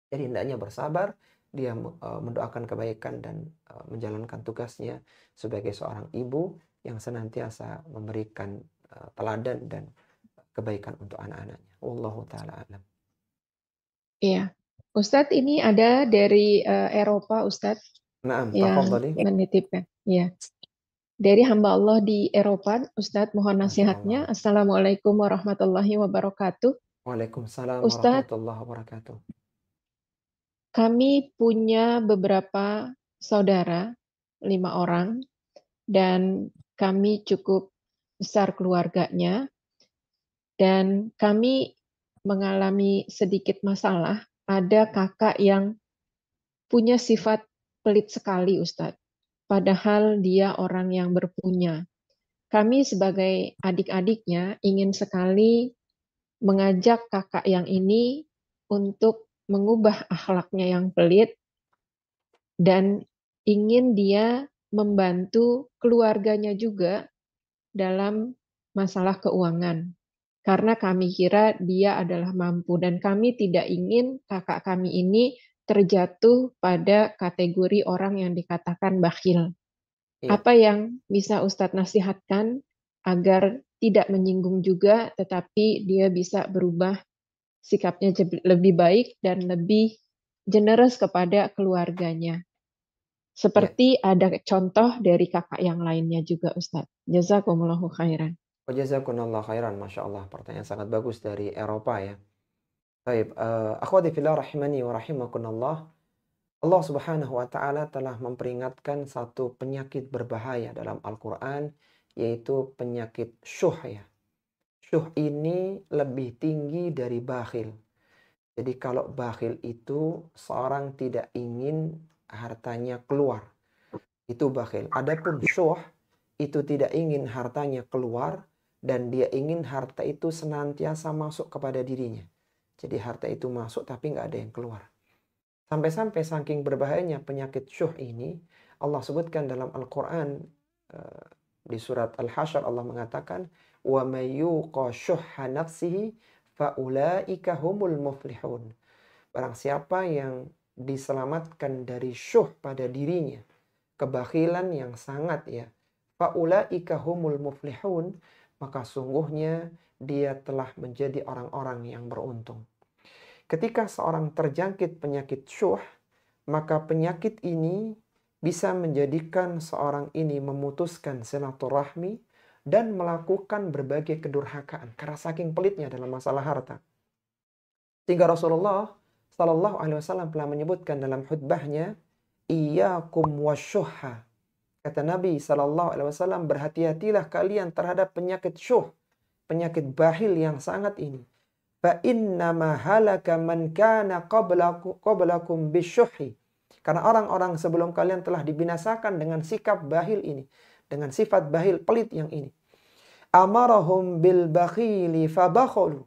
Jadi hendaknya bersabar, dia mendoakan kebaikan dan menjalankan tugasnya sebagai seorang ibu yang senantiasa memberikan teladan dan kebaikan untuk anak-anaknya. Wallahu ta'ala a'lam. Iya. Ustadz, ini ada dari Eropa, Ustadz, Naam, yang tafadhali. menitipkan. Iya. Dari hamba Allah di Eropa, Ustadz, mohon nasihatnya. Assalamualaikum warahmatullahi wabarakatuh. Waalaikumsalam Ustadz, warahmatullahi wabarakatuh. kami punya beberapa saudara, 5 orang, dan kami cukup besar keluarganya, dan kami mengalami sedikit masalah. Ada kakak yang punya sifat pelit sekali, Ustadz, padahal dia orang yang berpunya. Kami sebagai adik-adiknya ingin sekali mengajak kakak yang ini untuk mengubah akhlaknya yang pelit dan ingin dia membantu keluarganya juga dalam masalah keuangan. Karena kami kira dia adalah mampu dan kami tidak ingin kakak kami ini terjatuh pada kategori orang yang dikatakan bakhil. Iya. Apa yang bisa Ustadz nasihatkan agar tidak menyinggung juga, tetapi dia bisa berubah sikapnya lebih baik dan lebih generous kepada keluarganya. Seperti ada contoh dari kakak yang lainnya juga, Ustadz. Jazakumullahu khairan. Wajazakumullah khairan, Masya Allah. Pertanyaan sangat bagus dari Eropa ya. Baik, akhwati fillah rahimani wa rahimakumullah. Allah Subhanahu wa taala telah memperingatkan satu penyakit berbahaya dalam Al-Qur'an, yaitu penyakit syuh ya. Syuh ini lebih tinggi dari bakhil. Jadi kalau bakhil itu seorang tidak ingin hartanya keluar. Itu bakhil. Adapun syuh itu tidak ingin hartanya keluar dan dia ingin harta itu senantiasa masuk kepada dirinya. Jadi harta itu masuk tapi nggak ada yang keluar. Sampai-sampai saking berbahayanya penyakit syuh ini, Allah sebutkan dalam Al-Quran di surat Al-Hasyr, Allah mengatakan, وَمَن يُوقَ شُحَّ نَفْسِهِ فَأُولَٰئِكَ هُمُ الْمُفْلِحُونَ. Barang siapa yang diselamatkan dari syuh pada dirinya, kebakhilan yang sangat ya, فَأُولَٰئِكَ هُمُ الْمُفْلِحُونَ, maka sungguhnya dia telah menjadi orang-orang yang beruntung. Ketika seorang terjangkit penyakit syuh, maka penyakit ini bisa menjadikan seorang ini memutuskan silaturahmi dan melakukan berbagai kedurhakaan karena saking pelitnya dalam masalah harta. Sehingga Rasulullah Shallallahu Alaihi Wasallam telah menyebutkan dalam khutbahnya, iyyakum wasyuhha, Kata Nabi SAW, berhati-hatilah kalian terhadap penyakit syuh, penyakit bahil yang sangat ini. Fa innama halaka man kana qablakum bisyuhi. Karena orang-orang sebelum kalian telah dibinasakan dengan sikap bahil ini, dengan sifat bahil pelit yang ini. Amarahum bil bakhili fabakhalu.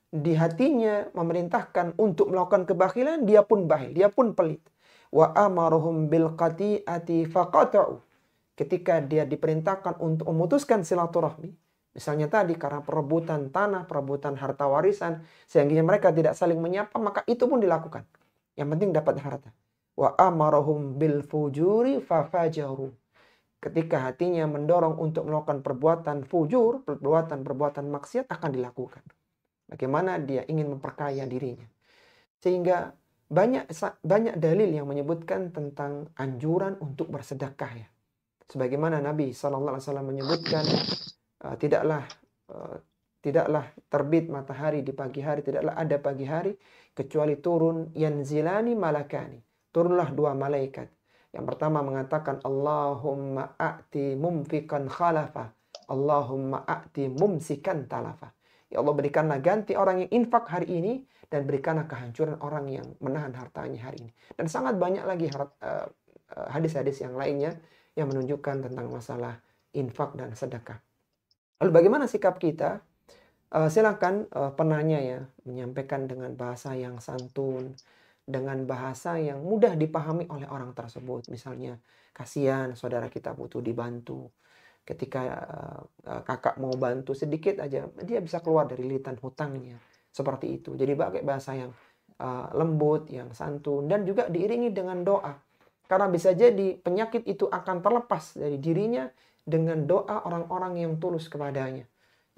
Di hatinya memerintahkan untuk melakukan kebakhilan, dia pun bahil, dia pun pelit. Wa amarahum bil qati'ati faqata'u. Ketika dia diperintahkan untuk memutuskan silaturahmi, misalnya tadi karena perebutan tanah, perebutan harta warisan, sehingga mereka tidak saling menyapa, maka itu pun dilakukan. Yang penting dapat harta. Wa amarahum bil fujuri fafajaru. Ketika hatinya mendorong untuk melakukan perbuatan fujur, perbuatan maksiat akan dilakukan. Bagaimana dia ingin memperkaya dirinya. Sehingga banyak dalil yang menyebutkan tentang anjuran untuk bersedekah ya. Sebagaimana Nabi SAW menyebutkan, tidaklah terbit matahari di pagi hari, tidaklah ada pagi hari, kecuali turun yanzilani malakani. Turunlah dua malaikat. Yang pertama mengatakan, Allahumma a'ti mumfikan khalafa, Allahumma a'ti mumsikan talafa. Ya Allah, berikanlah ganti orang yang infak hari ini, dan berikanlah kehancuran orang yang menahan hartanya hari ini. Dan sangat banyak lagi hadis-hadis yang lainnya yang menunjukkan tentang masalah infak dan sedekah. Lalu bagaimana sikap kita? Silakan penanya ya, menyampaikan dengan bahasa yang santun, dengan bahasa yang mudah dipahami oleh orang tersebut. Misalnya, kasihan saudara kita butuh dibantu. Ketika kakak mau bantu sedikit aja, dia bisa keluar dari lilitan hutangnya. Seperti itu. Jadi pakai bahasa yang lembut, yang santun, dan juga diiringi dengan doa. Karena bisa jadi penyakit itu akan terlepas dari dirinya dengan doa orang-orang yang tulus kepadanya.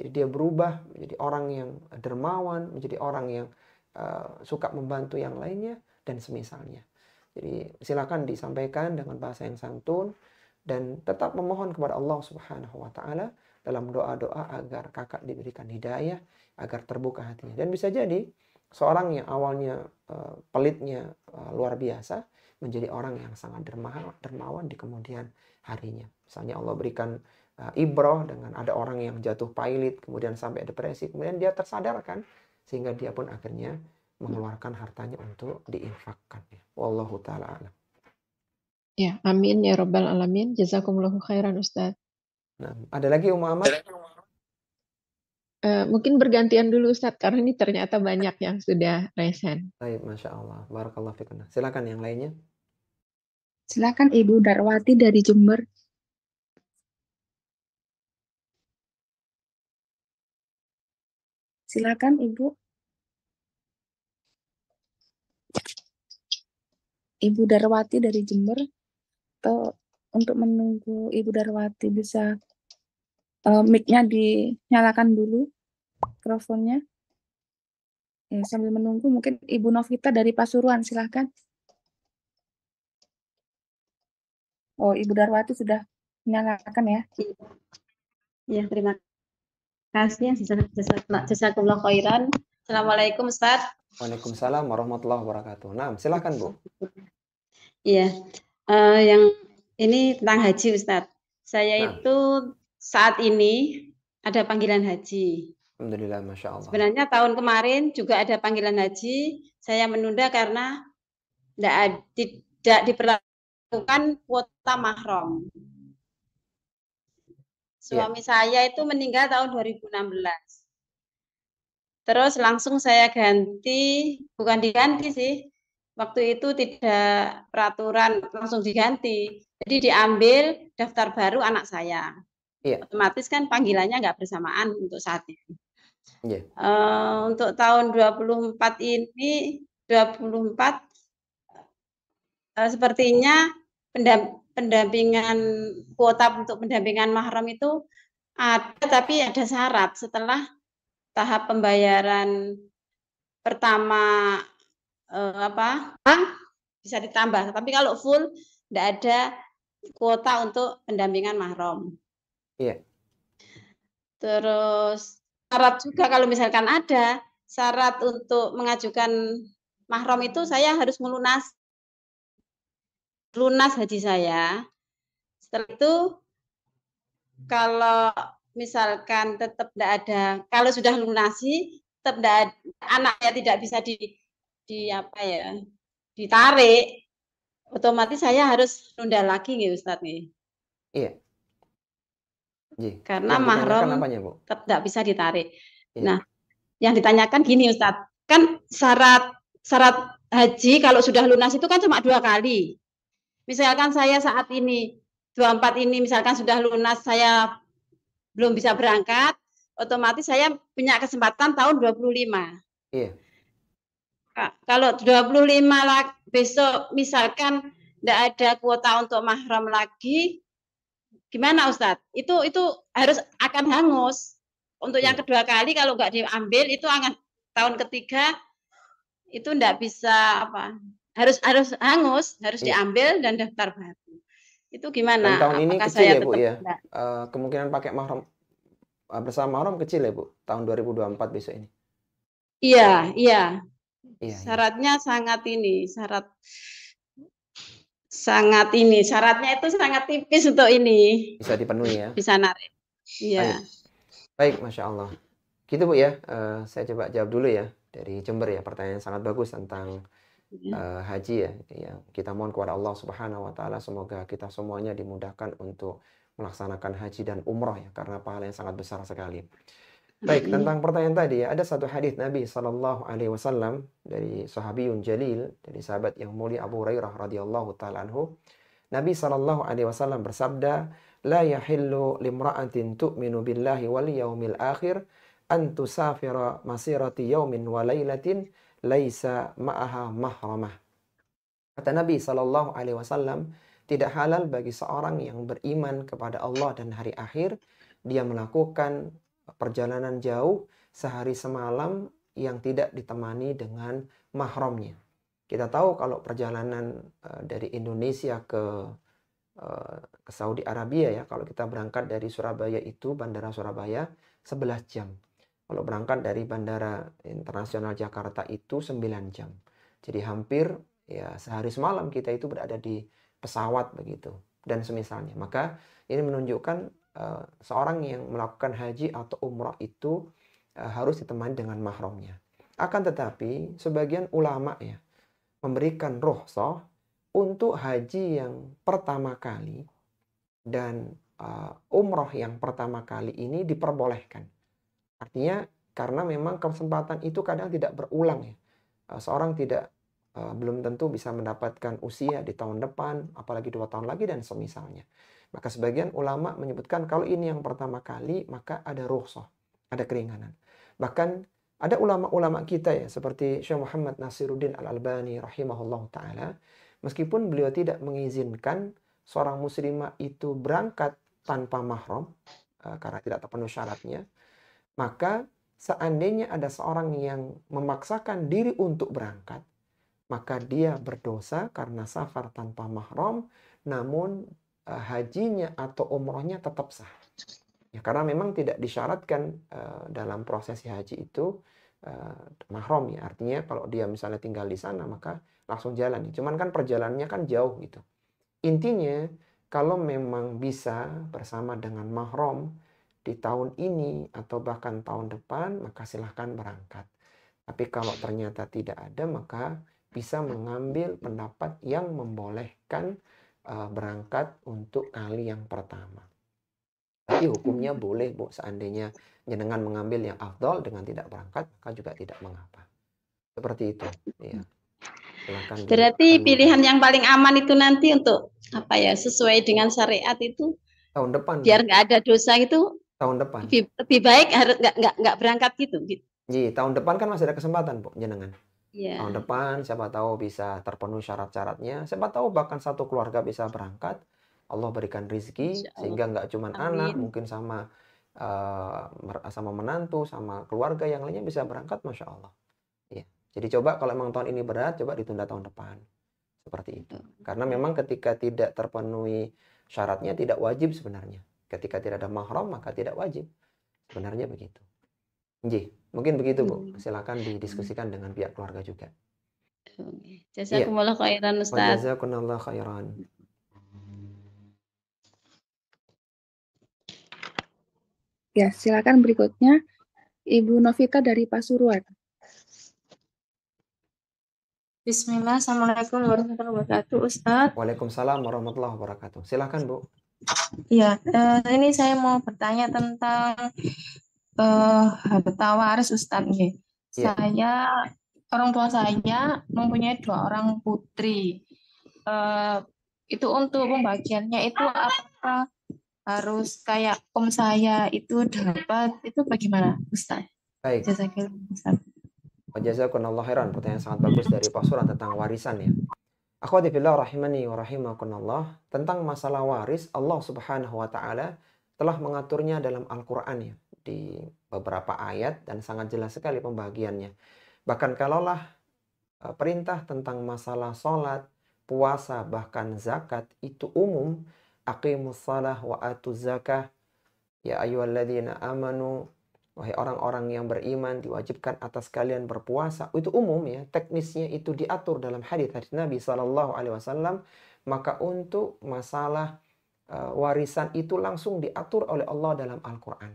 Jadi dia berubah menjadi orang yang dermawan, menjadi orang yang suka membantu yang lainnya, dan semisalnya. Jadi silakan disampaikan dengan bahasa yang santun, dan tetap memohon kepada Allah Subhanahu wa Ta'ala dalam doa-doa agar kakak diberikan hidayah, agar terbuka hatinya. Dan bisa jadi seorang yang awalnya pelitnya luar biasa, menjadi orang yang sangat dermawan di kemudian harinya. Misalnya Allah berikan ibroh dengan ada orang yang jatuh pailit, kemudian sampai depresi, kemudian dia tersadarkan, sehingga dia pun akhirnya mengeluarkan hartanya untuk diinfakkan. Wallahu ta'ala alam. Ya, amin ya rabbal alamin. Jazakumullahu khairan Ustaz. Nah, ada lagi Ahmad? Mungkin bergantian dulu Ustaz, karena ini ternyata banyak yang sudah resen. Baik, Masya Allah. Barakallahu fikum. Silakan yang lainnya. Silakan Ibu Darwati dari Jember. Silakan Ibu. Ibu Darwati dari Jember. Atau untuk menunggu Ibu Darwati bisa mic-nya dinyalakan dulu, mikrofonnya. Ya, sambil menunggu mungkin Ibu Novita dari Pasuruan, silakan. Oh, Ibu Darwati sudah menyalakan ya. Ya, terima kasih. Jazakumullah khairan. Assalamualaikum Ustaz. Waalaikumsalam warahmatullahi wabarakatuh. Nah, silakan Bu. Iya, yang ini tentang haji Ustaz. Saya itu saat ini ada panggilan haji. Alhamdulillah, Masya Allah. Sebenarnya tahun kemarin juga ada panggilan haji. Saya menunda karena tidak diperlakukan kuota mahram. Suami saya itu meninggal tahun 2016. Terus langsung saya ganti, bukan diganti sih. Waktu itu tidak peraturan, langsung diganti. Jadi diambil daftar baru anak saya. Iya. Otomatis kan panggilannya nggak bersamaan untuk saat ini. Iya. Untuk tahun 24 ini, 24 sepertinya pendampingan kuota untuk pendampingan mahram itu ada, tapi ada syarat setelah tahap pembayaran pertama bisa ditambah. Tapi kalau full tidak ada kuota untuk pendampingan mahram. Iya. Terus syarat juga kalau misalkan ada syarat untuk mengajukan mahram itu saya harus lunas haji saya. Setelah itu kalau misalkan tetap tidak ada, kalau sudah lunasi tetap tidak ada, anaknya tidak bisa ditarik, otomatis saya harus nunda lagi nih Ustadz nih. Iya. Ji, Karena yang ditanyakan mahram apanya, Bu? tetap tidak bisa ditarik. Iya. Nah, yang ditanyakan gini Ustadz, kan syarat haji kalau sudah lunas itu kan cuma 2 kali. Misalkan saya saat ini 24 ini misalkan sudah lunas, saya belum bisa berangkat, otomatis saya punya kesempatan tahun 25. Iya. Kalau 25 besok misalkan tidak ada kuota untuk mahram lagi, gimana Ustadz? Itu harus akan hangus. Untuk yang kedua kali kalau nggak diambil itu akan tahun ketiga itu tidak bisa harus hangus, harus diambil dan daftar baru. Itu gimana? Dan tahun ini apakah kecil saya ya Bu ya? enggak? Kemungkinan pakai mahram bersama mahram kecil ya Bu, tahun 2024 besok ini. Iya. Syaratnya syaratnya itu sangat tipis untuk ini. Bisa dipenuhi ya? Bisa narik. Iya. Baik, Masya Allah. Gitu Bu ya, saya coba jawab dulu ya dari Jember ya, pertanyaan sangat bagus tentang haji ya. Yang kita mohon kepada Allah Subhanahu Wa Taala semoga kita semuanya dimudahkan untuk melaksanakan haji dan umroh ya, karena pahala yang sangat besar sekali. Baik, tentang pertanyaan tadi ya, ada satu hadis Nabi Sallallahu Alaihi Wasallam dari sahabiyun jalil, dari sahabat yang mulia Abu Hurairah radhiyallahu taala anhu. Nabi Sallallahu Alaihi Wasallam bersabda, la yahillu limra'atin tu'minu billahi wal yaumil akhir an tusafira masirati yaumin wa lailatin laisa ma'aha mahramah. Kata Nabi Sallallahu Alaihi Wasallam, tidak halal bagi seorang yang beriman kepada Allah dan hari akhir dia melakukan perjalanan jauh sehari semalam yang tidak ditemani dengan mahramnya. Kita tahu kalau perjalanan dari Indonesia ke Saudi Arabia ya, kalau kita berangkat dari Surabaya itu, Bandara Surabaya 11 jam. Kalau berangkat dari Bandara Internasional Jakarta itu 9 jam. Jadi hampir ya sehari semalam kita itu berada di pesawat begitu dan semisalnya. Maka ini menunjukkan seorang yang melakukan haji atau umrah itu harus ditemani dengan mahramnya. Akan tetapi sebagian ulama ya memberikan rukhsah untuk haji yang pertama kali dan umrah yang pertama kali ini diperbolehkan. Artinya karena memang kesempatan itu kadang tidak berulang ya. Seorang belum tentu bisa mendapatkan usia di tahun depan, apalagi 2 tahun lagi dan semisalnya. Maka sebagian ulama menyebutkan kalau ini yang pertama kali maka ada rukhsah, ada keringanan. Bahkan ada ulama-ulama kita ya seperti Syekh Muhammad Nasiruddin Al-Albani rahimahullah ta'ala, meskipun beliau tidak mengizinkan seorang muslimah itu berangkat tanpa mahram karena tidak terpenuhi syaratnya, maka seandainya ada seorang yang memaksakan diri untuk berangkat, maka dia berdosa karena safar tanpa mahram, namun hajinya atau umrohnya tetap sah. Ya, karena memang tidak disyaratkan dalam prosesi haji itu mahram ya. Artinya kalau dia misalnya tinggal di sana maka langsung jalan. Cuman kan perjalanannya kan jauh gitu. Intinya kalau memang bisa bersama dengan mahram di tahun ini atau bahkan tahun depan maka silahkan berangkat. Tapi kalau ternyata tidak ada maka bisa mengambil pendapat yang membolehkan berangkat untuk kali yang pertama. Tapi hukumnya boleh Bu, seandainya jenengan mengambil yang afdal dengan tidak berangkat maka juga tidak mengapa. Seperti itu ya. Silakan. Berarti pilihan yang paling aman itu nanti untuk sesuai dengan syariat itu tahun depan. Biar nggak ada dosa itu tahun depan. Lebih baik harus nggak berangkat gitu. Ji, tahun depan kan masih ada kesempatan Bu, jenengan. Yeah. Tahun depan siapa tahu bisa terpenuhi syarat-syaratnya, siapa tahu bahkan satu keluarga bisa berangkat, Allah berikan rezeki sehingga nggak cuma anak, mungkin sama menantu, sama keluarga yang lainnya bisa berangkat, Masya Allah. Ya. Jadi coba kalau memang tahun ini berat, coba ditunda tahun depan, seperti itu. Karena memang ketika tidak terpenuhi syaratnya tidak wajib sebenarnya. Ketika tidak ada mahram maka tidak wajib, sebenarnya begitu. Ji, mungkin begitu Bu. Silakan didiskusikan dengan pihak keluarga juga. Jazakumullah khairan Ustaz. Jazakumullah khairan. Ya, silakan berikutnya Ibu Novita dari Pasuruan. Bismillah, Assalamualaikum warahmatullahi wabarakatuh, Ustadz. Waalaikumsalam warahmatullahi wabarakatuh. Silakan Bu. Ya, ini saya mau bertanya tentang harta waris, Ustadz. Nih. Iya. Orang tua saya mempunyai 2 orang putri. Itu untuk pembagiannya itu apakah harus kayak om saya itu dapat, itu bagaimana, Ustadz? Baik. Jazakallah, Ustadz. Jazakumullah khairan. Pertanyaan sangat bagus dari Pasuruan tentang warisan ya. Akhwati fillah rahimani wa rahimakumullah, tentang masalah waris Allah Subhanahu wa taala telah mengaturnya dalam Al-Qur'an ya, di beberapa ayat dan sangat jelas sekali pembagiannya. Bahkan kalaulah perintah tentang masalah salat, puasa, bahkan zakat itu umum, aqimus shalah wa atuz zakah, ya ayyuhalladzina amanu, wahai orang-orang yang beriman, diwajibkan atas kalian berpuasa. Itu umum ya, teknisnya itu diatur dalam hadis Nabi SAW. Maka untuk masalah warisan itu langsung diatur oleh Allah dalam Al-Quran.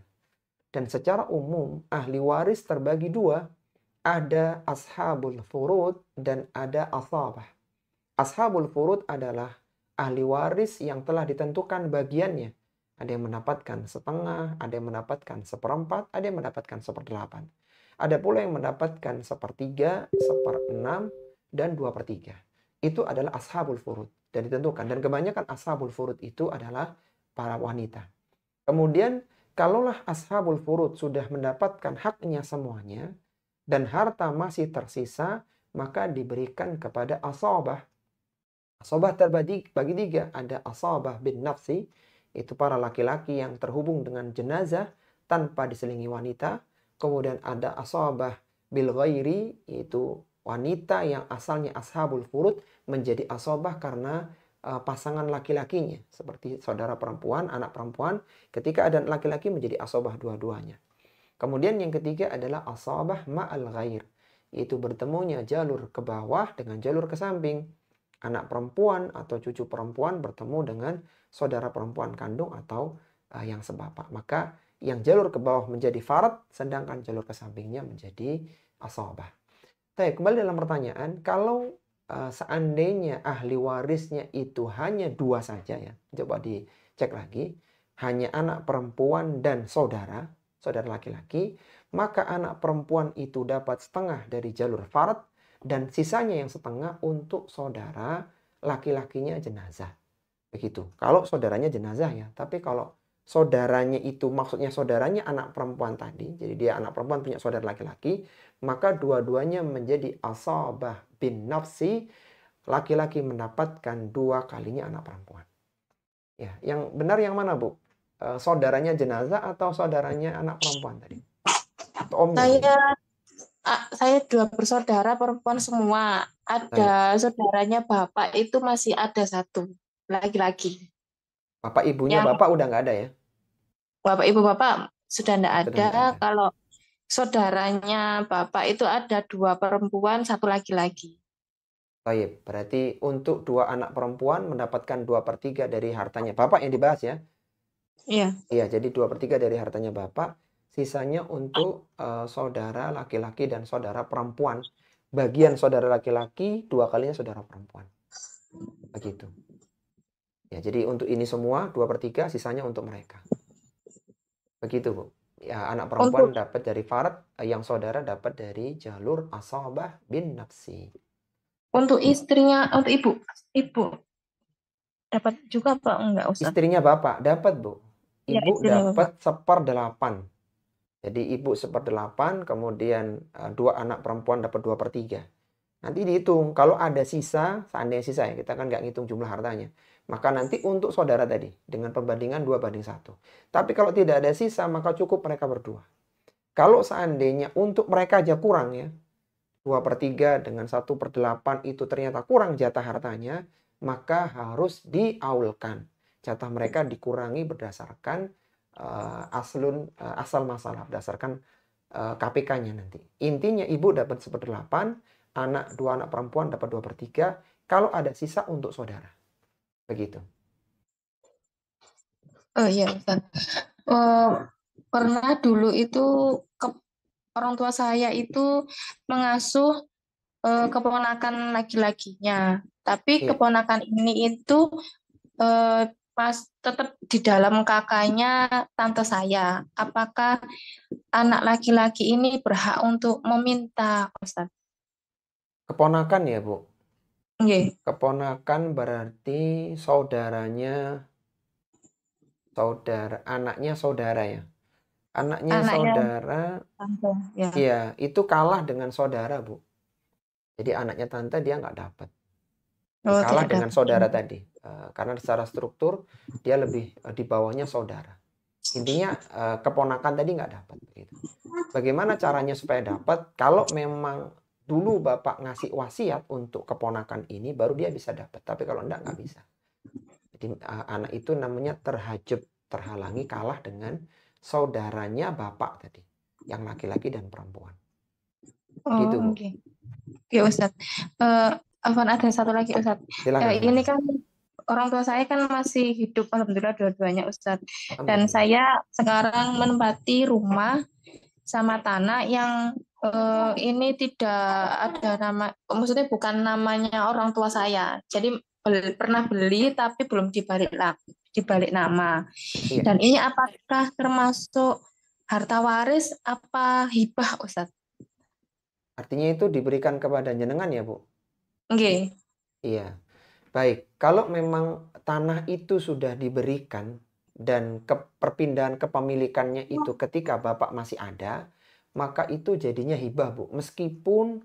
Dan secara umum ahli waris terbagi 2. Ada ashabul furud dan ada asabah. Ashabul furud adalah ahli waris yang telah ditentukan bagiannya. Ada yang mendapatkan setengah, ada yang mendapatkan 1/4, ada yang mendapatkan 1/8. Ada pula yang mendapatkan 1/3, 1/6, dan 2/3. Itu adalah ashabul furud. Dan ditentukan. Dan kebanyakan ashabul furud itu adalah para wanita. Kemudian, kalaulah ashabul furud sudah mendapatkan haknya semuanya, dan harta masih tersisa, maka diberikan kepada asabah. Asabah terbagi 3. Ada asabah bin nafsi, itu para laki-laki yang terhubung dengan jenazah tanpa diselingi wanita. Kemudian ada asabah bil ghairi, itu wanita yang asalnya ashabul furud menjadi asabah karena pasangan laki-lakinya. Seperti saudara perempuan, anak perempuan, ketika ada laki-laki menjadi asabah dua-duanya. Kemudian yang ketiga adalah asabah ma'al ghair, yaitu bertemunya jalur ke bawah dengan jalur ke samping. Anak perempuan atau cucu perempuan bertemu dengan saudara perempuan kandung atau yang sebapak. Maka yang jalur ke bawah menjadi farad, sedangkan jalur ke sampingnya menjadi asabah. Baik, kembali dalam pertanyaan, kalau seandainya ahli warisnya itu hanya 2 saja ya, coba dicek lagi, hanya anak perempuan dan saudara laki-laki, maka anak perempuan itu dapat setengah dari jalur farad dan sisanya yang setengah untuk saudara laki-lakinya jenazah. Begitu. Kalau saudaranya jenazah ya, tapi kalau saudaranya itu maksudnya saudaranya anak perempuan tadi, jadi dia anak perempuan punya saudara laki-laki, maka dua-duanya menjadi asabah bin nafsi, laki-laki mendapatkan 2 kalinya anak perempuan. Ya, yang benar yang mana, Bu? Saudaranya jenazah atau saudaranya anak perempuan tadi? Atau omnya? Saya 2 bersaudara perempuan semua. Ada saudaranya bapak itu masih ada 1 laki-laki. Bapak ibunya bapak udah nggak ada ya? Bapak ibu bapak sudah nggak ada. Kalau saudaranya bapak itu ada 2 perempuan, 1 laki-laki. Baik, berarti untuk 2 anak perempuan mendapatkan 2/3 dari hartanya bapak yang dibahas ya? Iya. Iya, jadi 2/3 dari hartanya bapak, sisanya untuk saudara laki-laki dan saudara perempuan. Bagian saudara laki-laki 2 kalinya saudara perempuan. Begitu. Ya, jadi untuk ini semua 2/3, sisanya untuk mereka. Begitu, Bu. Ya, anak perempuan dapat dari farad, yang saudara dapat dari jalur asabah bin nafsi. Untuk istrinya, untuk ibu dapat juga apa enggak, Ustaz? Istrinya bapak dapat, Bu. Ibu ya, dapat 1/8. Jadi ibu 1/8, kemudian 2 anak perempuan dapat 2/3. Nanti dihitung, kalau ada sisa, seandainya sisa ya, kita kan nggak ngitung jumlah hartanya. Maka nanti untuk saudara tadi, dengan perbandingan 2/1. Tapi kalau tidak ada sisa, maka cukup mereka berdua. Kalau seandainya untuk mereka aja kurang ya, 2/3 dengan 1/8 itu ternyata kurang jatah hartanya, maka harus diaulkan. Jatah mereka dikurangi berdasarkan asal masalah, berdasarkan KPK-nya nanti. Intinya ibu dapat 1/8, 2 anak perempuan dapat 2/3, kalau ada sisa untuk saudara. Begitu. Oh iya, Ustaz. Pernah dulu itu orang tua saya itu mengasuh keponakan laki-lakinya, tapi Iya. keponakan ini itu pas tetap di dalam kakaknya tante saya. Apakah anak laki-laki ini berhak untuk meminta, Ustaz? Keponakan ya, Bu? Nggih, Keponakan berarti saudaranya, anaknya saudara ya. Anaknya anaknya saudara, tante, ya. iya, itu kalah dengan saudara, Bu. Jadi anaknya tante dia nggak dapat. Oh, Kalah tidak dengan dapat. saudara tadi. Karena secara struktur dia lebih di bawahnya saudara. Intinya keponakan tadi nggak dapat. Gitu. Bagaimana caranya supaya dapat? Kalau memang dulu Bapak ngasih wasiat untuk keponakan ini, baru dia bisa dapat. Tapi kalau enggak, nggak bisa. Jadi anak itu namanya terhajab, terhalangi, kalah dengan saudaranya Bapak tadi. Yang laki-laki dan perempuan. Oh, Gitu, Bu. oke. Oke, Ustaz. Afwan, ada satu lagi, Ustaz. Silakan, Ini silakan. kan orang tua saya kan masih hidup, alhamdulillah dua-duanya, Ustaz. Dan Alhamdulillah. saya sekarang menempati rumah sama tanah yang ini tidak ada nama, maksudnya bukan namanya orang tua saya. Jadi pernah beli tapi belum dibalik nama. Iya. Dan ini apakah termasuk harta waris apa hibah, Ustaz? Artinya itu diberikan kepada jenengan ya, Bu? Nggih. Iya. Baik, kalau memang tanah itu sudah diberikan dan perpindahan kepemilikannya itu ketika Bapak masih ada, maka itu jadinya hibah, Bu. Meskipun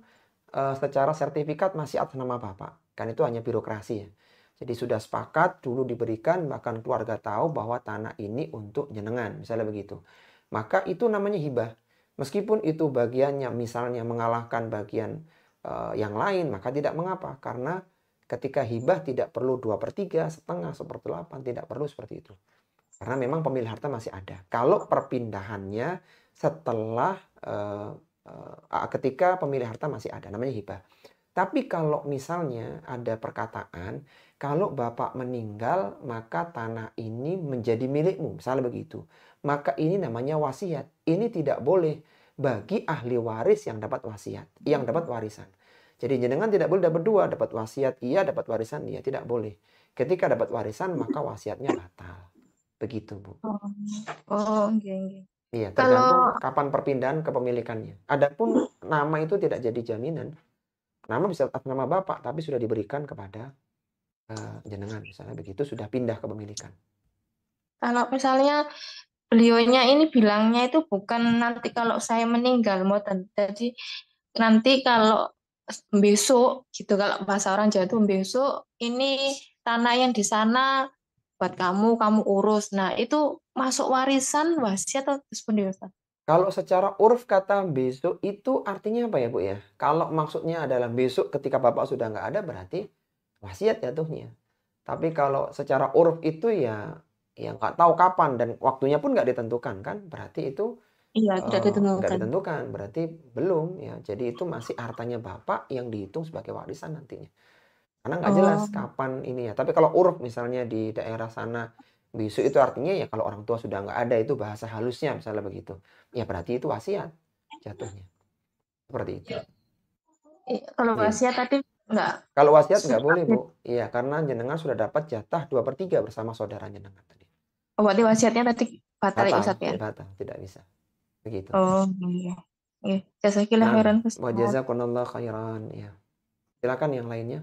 secara sertifikat masih atas nama Bapak. Kan itu hanya birokrasi ya. Jadi sudah sepakat dulu diberikan, bahkan keluarga tahu bahwa tanah ini untuk jenengan, misalnya begitu. Maka itu namanya hibah. Meskipun itu bagiannya misalnya mengalahkan bagian yang lain, maka tidak mengapa. Karena ketika hibah tidak perlu 2/3, setengah, 1/8, tidak perlu seperti itu. Karena memang pemilik harta masih ada. Kalau perpindahannya setelah ketika pemilik harta masih ada, namanya hibah. Tapi kalau misalnya ada perkataan, kalau Bapak meninggal maka tanah ini menjadi milikmu, misalnya begitu. Maka ini namanya wasiat. Ini tidak boleh bagi ahli waris yang dapat wasiat, yang dapat warisan. Jadi jenengan tidak boleh dapat dua, dapat wasiat iya, dapat warisan iya, tidak boleh. Ketika dapat warisan maka wasiatnya batal. Begitu, Bu. Oh, nggih. Iya, Kalau tergantung kapan perpindahan kepemilikannya. Adapun nama itu tidak jadi jaminan. Nama bisa atas nama Bapak, tapi sudah diberikan kepada jenengan. Misalnya begitu, sudah pindah kepemilikan. kalau misalnya beliaunya ini bilangnya itu bukan nanti kalau saya meninggal, mboten. Jadi nanti kalau besok gitu, kalau bahasa orang Jawa itu besok ini tanah yang di sana buat kamu urus. Nah, itu masuk warisan wasiat atau seperti Ustaz? Kalau secara uruf kata besok itu artinya apa ya, Bu ya? Kalau maksudnya adalah besok ketika Bapak sudah nggak ada, berarti wasiat jatuhnya. Tapi kalau secara uruf itu ya nggak tahu kapan dan waktunya pun nggak ditentukan kan? Berarti itu Iya, tidak nggak ditemukan. ditentukan, berarti belum ya. Jadi itu masih hartanya Bapak yang dihitung sebagai warisan nantinya. Karena nggak jelas kapan ini ya. Tapi kalau uruf misalnya di daerah sana besok itu artinya ya kalau orang tua sudah nggak ada, itu bahasa halusnya misalnya begitu. Ya berarti itu wasiat jatuhnya. Seperti itu. Kalau Iya. wasiat tadi enggak. Kalau wasiat nggak boleh, Bu. Iya, karena jenengan sudah dapat jatah 2/3 bersama saudara jenengan tadi. Oh, berarti wasiatnya tadi batal ya, Ustaz ya? Batal, tidak bisa. Begitu. Oh, iya. Iya, jazakillah khairan, Ustaz. Wa jazakumullah khairan, ya. Silakan yang lainnya.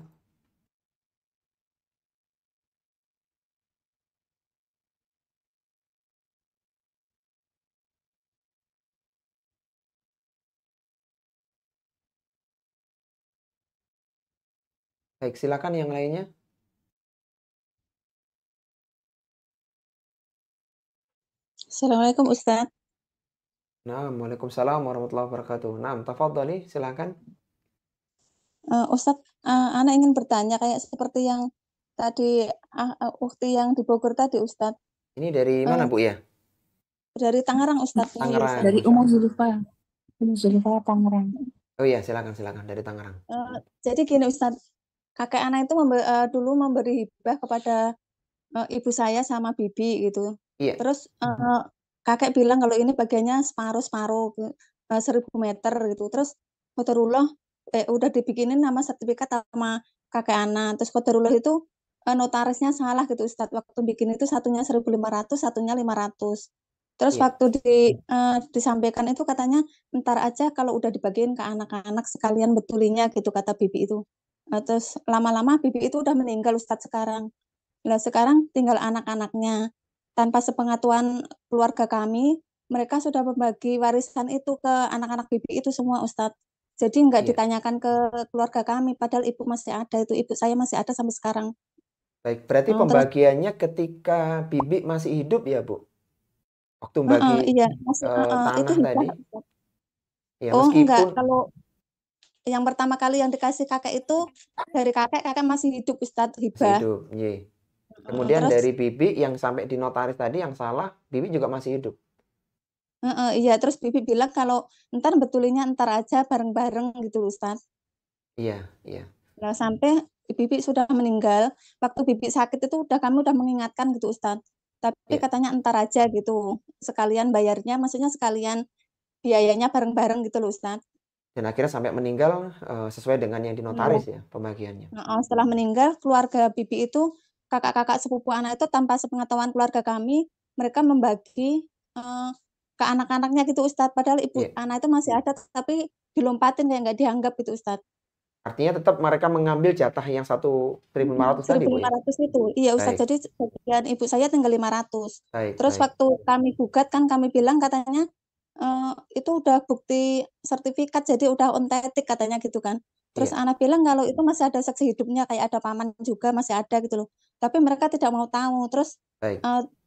Baik, silakan yang lainnya. Assalamualaikum Ustaz. Nah, waalaikumsalam warahmatullahi wabarakatuh. Nah, tafadhali, silakan. Ustaz, Ana ingin bertanya kayak seperti yang tadi ukti yang di Bogor tadi Ustaz. Ini dari mana, Bu ya? Dari Tangerang Ustaz. Tangerang. Dari Ummu Zulfa. Ummu Zulfa Tangerang. Oh iya, silakan dari Tangerang. Jadi gini Ustaz, kakek Ana itu dulu memberi hibah kepada ibu saya sama bibi gitu. Iya. Terus kakek bilang kalau ini bagiannya separuh-separuh 1000 meter gitu. Terus Qadarullah udah dibikinin nama sertifikat sama kakek Ana. Terus Qadarullah itu notarisnya salah gitu Ustadz. Waktu bikin itu satunya 1.500, satunya 500. Terus Iya. waktu disampaikan itu katanya ntar aja kalau udah dibagiin ke anak-anak sekalian betulinya gitu kata bibi itu. Terus lama-lama bibi itu udah meninggal Ustadz sekarang. Nah sekarang tinggal anak-anaknya. Tanpa sepengetahuan keluarga kami, mereka sudah membagi warisan itu ke anak-anak bibi itu semua Ustadz. Jadi nggak Iya. ditanyakan ke keluarga kami, padahal ibu masih ada itu, ibu saya masih ada sampai sekarang. Baik, berarti Terus pembagiannya ketika Bibi masih hidup ya, Bu? Waktu bagi iya masih itu tanah hibah tadi? Ustadz. Ya, Oh enggak, meskipun kalau yang pertama kali yang dikasih kakek itu dari kakek masih hidup Ustadz, masih hibah. hidup, iya. Kemudian Terus dari Bibi yang sampai di notaris tadi yang salah, Bibi juga masih hidup. iya, terus bibi bilang kalau ntar betulinya ntar aja bareng-bareng gitu Ustadz. Iya, iya. Nah, sampai bibi sudah meninggal, waktu bibi sakit itu kami udah mengingatkan gitu Ustadz. Tapi Iya. katanya ntar aja gitu, sekalian bayarnya, maksudnya sekalian biayanya bareng-bareng gitu loh Ustadz. Dan akhirnya sampai meninggal sesuai dengan yang di notaris ya pembagiannya. Setelah meninggal, keluarga bibi itu, kakak-kakak sepupu anak itu tanpa sepengetahuan keluarga kami, mereka membagi ke anak-anaknya gitu Ustadz. Padahal ibu Iya. anak itu masih ada, tapi dilompatin kayak nggak dianggap gitu Ustadz. Artinya tetap mereka mengambil jatah yang 1.500 tadi, Bu ya? 1.500 itu. Iya Ustadz, Baik, jadi bagian ibu saya tinggal 500. baik, Terus baik. waktu kami gugat kan kami bilang katanya itu udah bukti sertifikat jadi udah ontetik katanya gitu kan. Terus Iya, anak bilang kalau itu masih ada saksi hidupnya kayak ada paman juga masih ada gitu loh. Tapi mereka tidak mau tahu. Terus baik.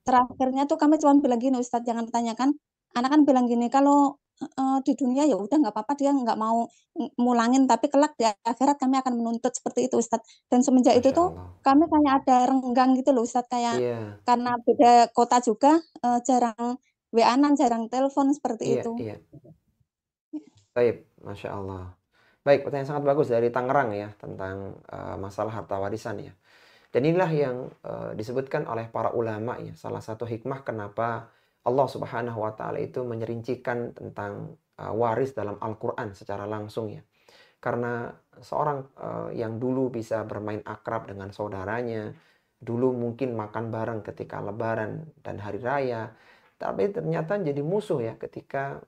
terakhirnya tuh kami cuma bilang gini Ustadz jangan tanyakan. Anak kan bilang gini kalau di dunia ya udah nggak apa-apa dia nggak mau mulangin tapi kelak di akhirat kami akan menuntut seperti itu Ustadz. Dan semenjak itu Masya tuh Allah. kami kayak ada renggang gitu loh Ustadz kayak Iya, karena beda kota juga jarang WA-an, jarang telepon seperti iya, itu. iya. Baik, Masya Allah. Baik, pertanyaan sangat bagus dari Tangerang ya tentang masalah harta warisan ya. Dan inilah yang disebutkan oleh para ulama ya. Salah satu hikmah kenapa Allah Subhanahu wa taala itu menyerincikan tentang waris dalam Al-Qur'an secara langsung ya. Karena seorang yang dulu bisa bermain akrab dengan saudaranya, dulu mungkin makan bareng ketika lebaran dan hari raya, tapi ternyata jadi musuh ya ketika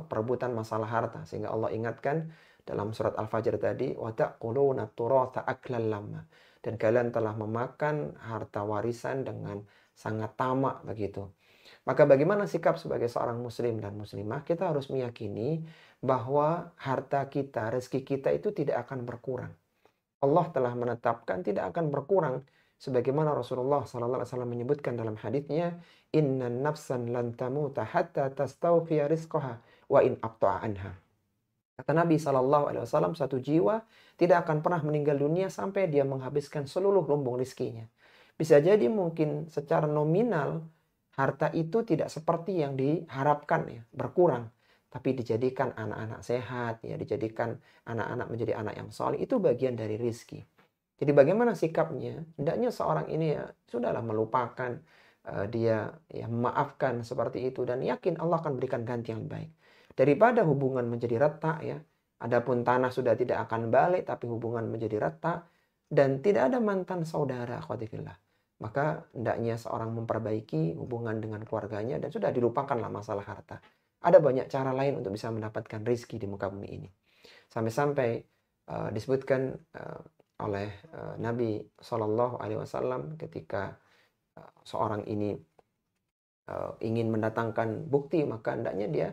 perebutan masalah harta. Sehingga Allah ingatkan dalam surat Al-Fajr tadi, wa ta'kuluna turatha aklan lamma. Dan kalian telah memakan harta warisan dengan sangat tamak begitu. Maka bagaimana sikap sebagai seorang muslim dan muslimah? Kita harus meyakini bahwa harta kita, rezeki kita itu tidak akan berkurang. Allah telah menetapkan tidak akan berkurang. Sebagaimana Rasulullah SAW menyebutkan dalam hadisnya, Inna nafsan lan tamuta hatta tastawfiya rizqaha wa in abta'a anha. Kata Nabi SAW, satu jiwa tidak akan pernah meninggal dunia sampai dia menghabiskan seluruh lumbung rizkinya. Bisa jadi mungkin secara nominal harta itu tidak seperti yang diharapkan ya, berkurang. Tapi dijadikan anak-anak sehat, ya dijadikan anak-anak menjadi anak yang soleh, itu bagian dari rizki. Jadi bagaimana sikapnya? Hendaknya seorang ini ya sudahlah melupakan, dia ya memaafkan seperti itu dan yakin Allah akan berikan ganti yang baik. Daripada hubungan menjadi retak ya. Adapun tanah sudah tidak akan balik tapi hubungan menjadi retak dan tidak ada mantan saudara akhwatifillah. Maka hendaknya seorang memperbaiki hubungan dengan keluarganya dan sudah dilupakanlah masalah harta. Ada banyak cara lain untuk bisa mendapatkan rezeki di muka bumi ini. Sampai-sampai disebutkan oleh Nabi SAW ketika seorang ini ingin mendatangkan bukti, maka hendaknya dia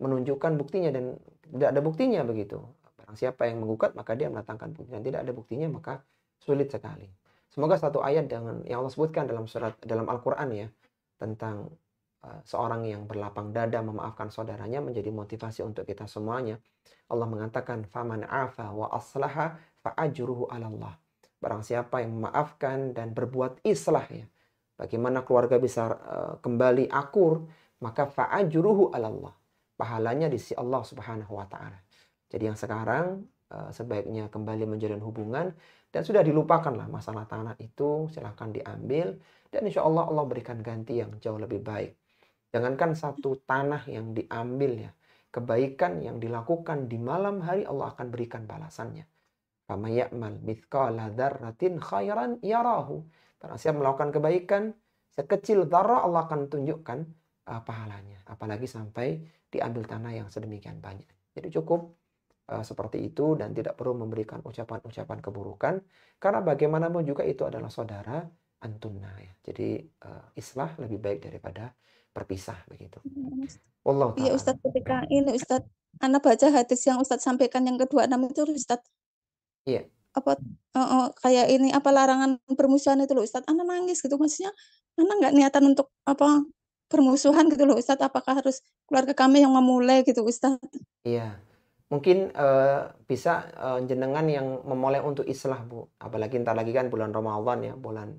menunjukkan buktinya dan tidak ada buktinya begitu. Barang siapa yang menggugat maka dia mendatangkan bukti dan tidak ada buktinya maka sulit sekali. Semoga satu ayat dengan yang Allah sebutkan dalam Al-Qur'an ya tentang seorang yang berlapang dada memaafkan saudaranya menjadi motivasi untuk kita semuanya. Allah mengatakan faman afa wa aslaha fa ajruhu 'ala Allah. Barang siapa yang memaafkan dan berbuat islah ya. Bagaimana keluarga bisa kembali akur, maka fa ajruhu 'ala Allah. Pahalanya di sisi Allah Subhanahu wa taala. Jadi yang sekarang sebaiknya kembali menjalin hubungan dan sudah dilupakanlah masalah tanah itu, silahkan diambil dan insya Allah Allah berikan ganti yang jauh lebih baik. Jangankan satu tanah yang diambil ya, kebaikan yang dilakukan di malam hari Allah akan berikan balasannya. Faman ya'mal mithqala dzarratin khairan yarahu. Barang siapa melakukan kebaikan sekecil dzarrah, Allah akan tunjukkan pahalanya. Apalagi sampai diambil tanah yang sedemikian banyak. Jadi cukup seperti itu dan tidak perlu memberikan ucapan-ucapan keburukan, karena bagaimanapun juga itu adalah saudara antunna ya. Jadi islah lebih baik daripada berpisah begitu. Wallahu Iya ta'ala. Ustadz, ketika ini Ustadz, Ana baca hadis yang Ustadz sampaikan yang ke-26 itu Ustadz, Iya. apa kayak ini apa larangan permusuhan itu loh Ustadz, Ana nangis gitu, maksudnya Ana nggak niatan untuk apa permusuhan gitu loh Ustadz, apakah harus keluarga kami yang memulai gitu Ustadz? Iya. Mungkin bisa jenengan yang memulai untuk islah, Bu. Apalagi ntar lagi kan bulan Ramadan ya, bulan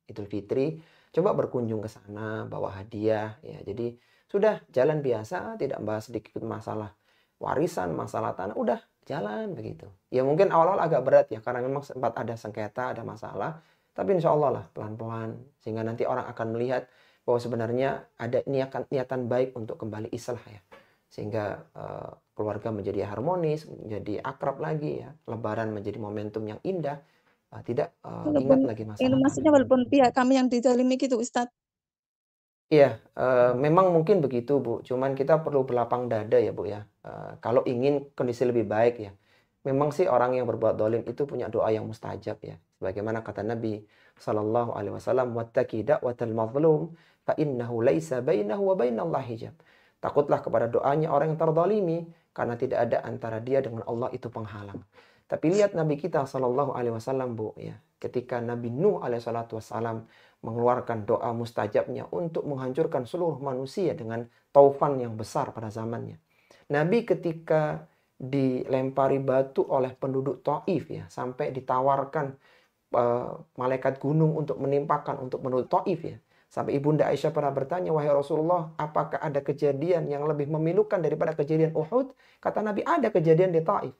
Idul Fitri. Coba berkunjung ke sana, bawa hadiah ya. Jadi sudah jalan biasa, tidak bahas sedikit masalah warisan, masalah tanah, udah jalan begitu. Ya mungkin awal-awal agak berat ya, karena memang sempat ada sengketa, ada masalah. Tapi insya Allah lah pelan-pelan, sehingga nanti orang akan melihat bahwa sebenarnya ada niatan baik untuk kembali islah ya. Sehingga keluarga menjadi harmonis, menjadi akrab lagi ya. Lebaran menjadi momentum yang indah. Tidak ingat lagi Ini masalah maksudnya lalu. walaupun pihak kami yang dizalimi gitu Ustadz. Iya, memang mungkin begitu Bu. Cuman kita perlu berlapang dada ya Bu ya. Kalau ingin kondisi lebih baik ya. Memang sih orang yang berbuat dolim itu punya doa yang mustajab ya. Sebagaimana kata Nabi Sallallahu Alaihi Wasallam, "Wattaqi da'watal mazlum, fa innahu laisa bainahu wa bainallahi hijab." Takutlah kepada doanya orang yang terdolimi, karena tidak ada antara dia dengan Allah itu penghalang. Tapi lihat Nabi kita Sallallahu Alaihi Wasallam Bu ya. Ketika Nabi Nuh Alaihi Wasallam mengeluarkan doa mustajabnya untuk menghancurkan seluruh manusia dengan taufan yang besar pada zamannya. Nabi ketika dilempari batu oleh penduduk Taif ya, sampai ditawarkan malaikat gunung untuk menimpakan untuk penduduk Taif ya. Sampai Ibunda Aisyah pernah bertanya, "Wahai Rasulullah, apakah ada kejadian yang lebih memilukan daripada kejadian Uhud?" Kata Nabi, ada kejadian di Taif.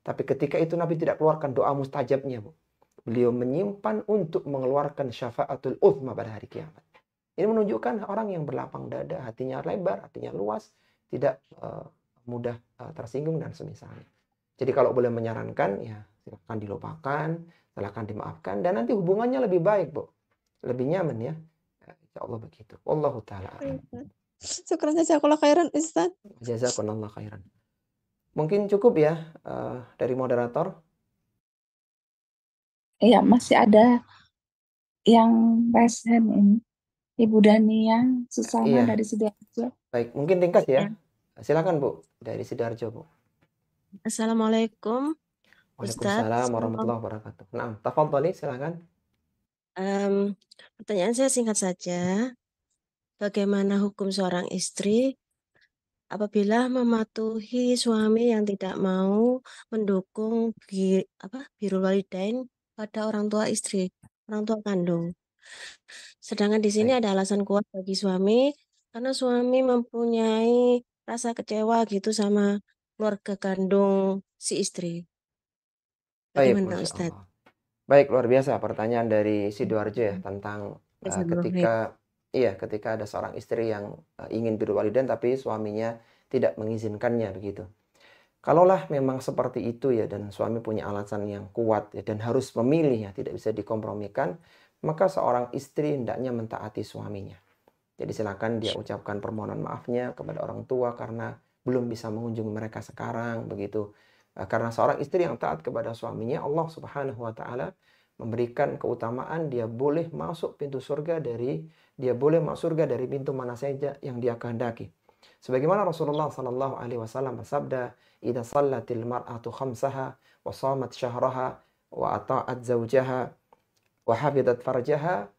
Tapi ketika itu Nabi tidak keluarkan doa mustajabnya, Bu. Beliau menyimpan untuk mengeluarkan syafaatul uzma pada hari kiamat. Ini menunjukkan orang yang berlapang dada, hatinya lebar, hatinya luas, tidak mudah tersinggung dan semisalnya. Jadi kalau boleh menyarankan, ya silakan dilupakan, silakan dimaafkan, dan nanti hubungannya lebih baik, Bu. Lebih nyaman ya. Insya Allah begitu. Wallahu ta'ala a'lam. Syukran jazakallah khairan Ustadz. Jazakallah khairan. Mungkin cukup ya dari moderator. Iya, masih ada yang raise hand ini. Ibu Dania Susana Iya. dari Sidoarjo. Baik, mungkin ringkas ya. Silakan Bu, dari Sidoarjo Bu. Assalamualaikum. Waalaikumsalam warahmatullahi wabarakatuh. Nah, tafadhali silakan. Pertanyaan saya singkat saja. Bagaimana hukum seorang istri apabila mematuhi suami yang tidak mau mendukung birrul walidain pada orang tua istri, orang tua kandung. Sedangkan di sini ada alasan kuat bagi suami karena suami mempunyai rasa kecewa gitu sama keluarga kandung si istri. Baik, Bagaimana Masya Ustadz? Allah. Baik, luar biasa pertanyaan dari Sidoarjo ya tentang ketika ada seorang istri yang ingin birrul walidain tapi suaminya tidak mengizinkannya begitu. Kalaulah memang seperti itu ya, dan suami punya alasan yang kuat ya, dan harus memilih ya, tidak bisa dikompromikan, maka seorang istri hendaknya mentaati suaminya. Jadi silakan dia ucapkan permohonan maafnya kepada orang tua karena belum bisa mengunjungi mereka sekarang begitu. Karena seorang istri yang taat kepada suaminya, Allah Subhanahu wa taala memberikan keutamaan dia boleh masuk surga dari pintu mana saja yang dia kehendaki. Sebagaimana Rasulullah sallallahu alaihi wasallam bersabda, "Idza shallatil mar'atu khamsaha wa shamat syahraha wa ata'at zawjaha wa hafizat farjaha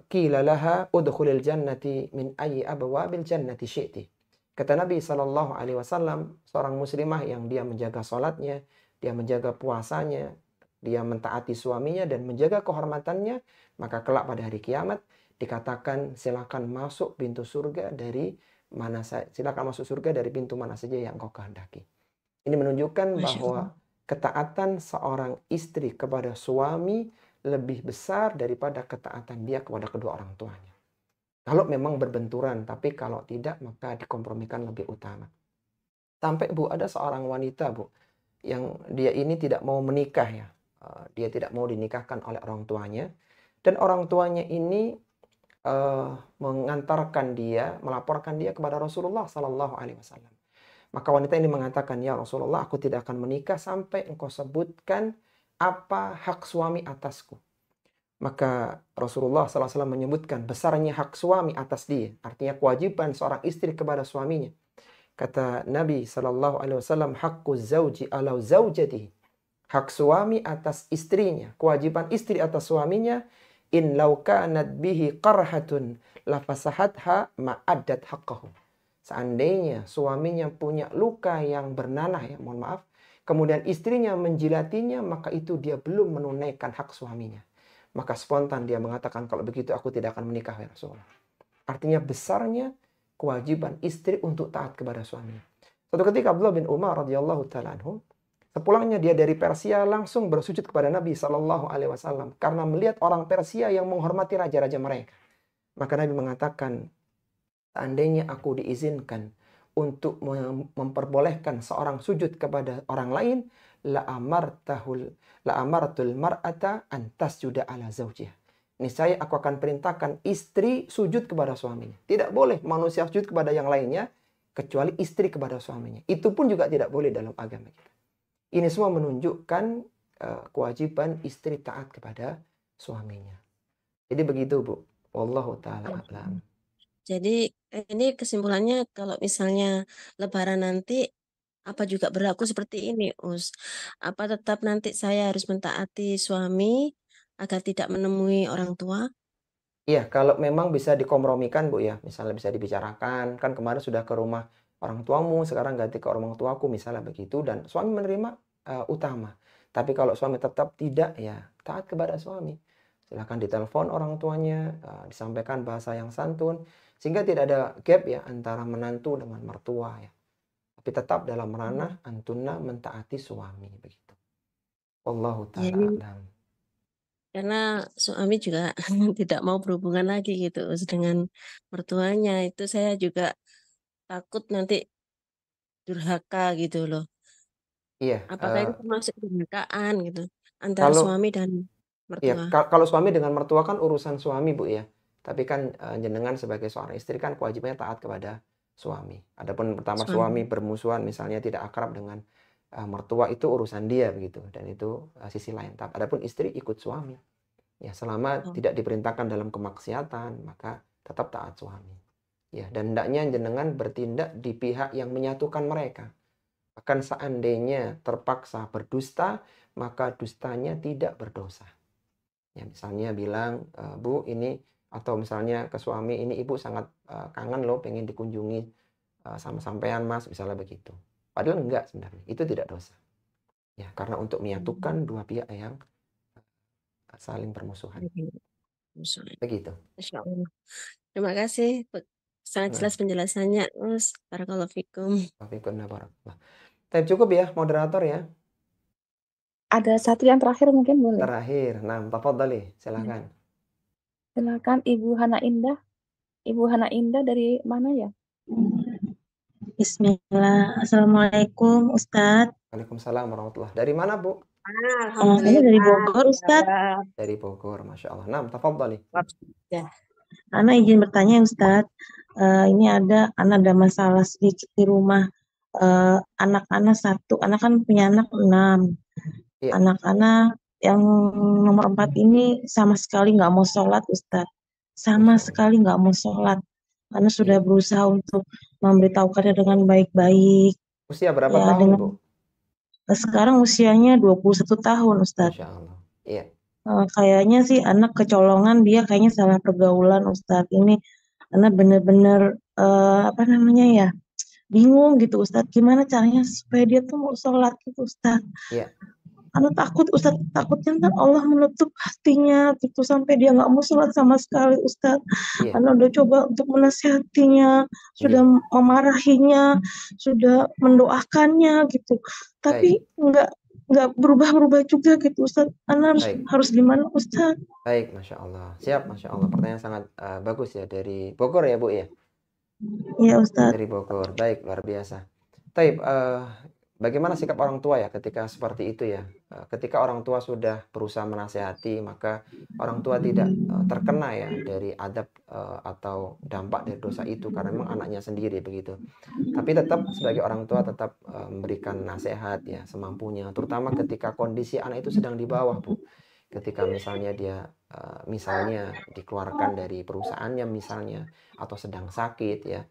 qila laha udkhulil jannati min ayyi abwabil jannati syi'ti." Kata Nabi sallallahu alaihi wasallam, seorang muslimah yang dia menjaga salatnya, dia menjaga puasanya, dia mentaati suaminya dan menjaga kehormatannya, maka kelak pada hari kiamat dikatakan silakan masuk pintu surga dari silakan masuk surga dari pintu mana saja yang engkau kehendaki. Ini menunjukkan bahwa ketaatan seorang istri kepada suami lebih besar daripada ketaatan dia kepada kedua orang tuanya. Kalau memang berbenturan, tapi kalau tidak maka dikompromikan lebih utama. Sampai Bu, ada seorang wanita Bu, yang dia ini tidak mau menikah ya. Dia tidak mau dinikahkan oleh orang tuanya. Dan orang tuanya ini mengantarkan dia, melaporkan dia kepada Rasulullah Sallallahu Alaihi Wasallam. Maka wanita ini mengatakan, ya Rasulullah, aku tidak akan menikah sampai engkau sebutkan apa hak suami atasku. Maka Rasulullah SAW menyebutkan besarnya hak suami atas dia. Artinya kewajiban seorang istri kepada suaminya. Kata Nabi SAW, haqqu zauji ala zaujatihi. Hak suami atas istrinya. Kewajiban istri atas suaminya. In law kanat bihi qarhatun lafasahatha ma'addat haqqahu. Seandainya suaminya punya luka yang bernanah, ya mohon maaf, kemudian istrinya menjilatinya, maka itu dia belum menunaikan hak suaminya. Maka spontan dia mengatakan, kalau begitu aku tidak akan menikah ya Rasulullah. Artinya besarnya kewajiban istri untuk taat kepada suaminya. Suatu ketika Abdullah bin Umar radhiyallahu ta'ala anhu, sepulangnya dia dari Persia langsung bersujud kepada Nabi SAW karena melihat orang Persia yang menghormati raja-raja mereka. Maka Nabi mengatakan, seandainya aku diizinkan untuk memperbolehkan seorang sujud kepada orang lain, la amartul mar'ata an tasjuda ala zawjiha. Niscaya aku akan perintahkan istri sujud kepada suaminya. Tidak boleh manusia sujud kepada yang lainnya kecuali istri kepada suaminya. Itu pun juga tidak boleh dalam agama kita. Ini semua menunjukkan kewajiban istri taat kepada suaminya. Jadi begitu Bu. Wallahu ta'ala a'lam. Jadi ini kesimpulannya kalau misalnya Lebaran nanti apa juga berlaku seperti ini, Us? Apa tetap nanti saya harus mentaati suami agar tidak menemui orang tua? Iya, kalau memang bisa dikompromikan Bu ya, misalnya bisa dibicarakan, kan kemarin sudah ke rumah orang tuamu, sekarang ganti ke orang tuaku, misalnya begitu, dan suami menerima utama. Tapi kalau suami tetap tidak, ya taat kepada suami. Silahkan ditelepon orang tuanya, disampaikan bahasa yang santun, sehingga tidak ada gap ya antara menantu dengan mertua ya. Tapi tetap dalam ranah antunna mentaati suami begitu. Wallahu ta'ala a'lam. Karena suami juga tidak mau berhubungan lagi gitu dengan mertuanya. Itu saya juga takut nanti durhaka gitu loh. Iya. Apakah itu termasuk durhakaan gitu antara suami dan mertua? Iya, kalau suami dengan mertua kan urusan suami Bu ya. Tapi kan jenengan sebagai seorang istri kan kewajibannya taat kepada suami. Adapun pertama suami bermusuhan misalnya tidak akrab dengan mertua, itu urusan dia begitu, dan itu sisi lain. Adapun istri ikut suami. Ya, selama tidak diperintahkan dalam kemaksiatan, maka tetap taat suami. Ya, dan hendaknya jenengan bertindak di pihak yang menyatukan mereka. Bahkan seandainya terpaksa berdusta, maka dustanya tidak berdosa. Ya, misalnya bilang, Bu ini, atau misalnya ke suami, ini ibu sangat kangen loh, pengen dikunjungi sama sampean Mas, misalnya begitu. Padahal enggak sebenarnya, itu tidak dosa. Ya, karena untuk menyatukan dua pihak yang saling bermusuhan. Begitu. Masya Allah. Terima kasih, sangat jelas penjelasannya, Us. Barakallahu fikum. Tapi cukup ya, moderator ya. Ada satu yang terakhir mungkin boleh. Terakhir, nah, tafadhali, silakan. Silakan Ibu Hana Indah. Ibu Hana Indah dari mana ya? Bismillah. Assalamualaikum Ustadz. Waalaikumsalam warahmatullahi. Dari mana Bu? Saya dari Bogor Ustadz. Dari Bogor, Masya Allah. Nah, tafadhali. Ya. Ana izin bertanya Ustadz. Ini anak ada masalah sedikit di rumah. Anak-anak satu, anak kan punya anak 6. Iya. Anak-anak yang nomor 4 ini sama sekali nggak mau sholat Ustadz. Sama sekali nggak mau sholat. Karena sudah berusaha untuk memberitahukannya dengan baik-baik. Usia berapa tahun Bu? Sekarang usianya 21 tahun Ustadz. Masya Allah. Iya. Kayaknya sih anak kecolongan, dia kayaknya salah pergaulan Ustadz. Ini anak bener-bener bingung gitu Ustadz. Gimana caranya supaya dia tuh mau sholat gitu Ustadz. Iya. Anak takut Ustadz, takutnya kan Allah menutup hatinya gitu sampai dia nggak mau sholat sama sekali Ustadz. Iya. Anak udah coba untuk menasihatinya, sudah memarahinya, sudah mendoakannya gitu, tapi nggak berubah-berubah juga gitu Ustaz. Ana Baik, harus gimana Ustaz? baik, Masya Allah. Siap, Masya Allah. Pertanyaan sangat bagus ya dari Bogor ya, Bu ya? Iya Ustaz. Dari Bogor. Baik, luar biasa. Taib, bagaimana sikap orang tua ya ketika seperti itu ya? Ketika orang tua sudah berusaha menasehati, maka orang tua tidak terkena ya dari adab atau dampak dari dosa itu karena memang anaknya sendiri begitu. Tapi tetap sebagai orang tua tetap memberikan nasihat ya semampunya, terutama ketika kondisi anak itu sedang di bawah, Bu. Ketika misalnya dia misalnya dikeluarkan dari perusahaannya misalnya atau sedang sakit ya.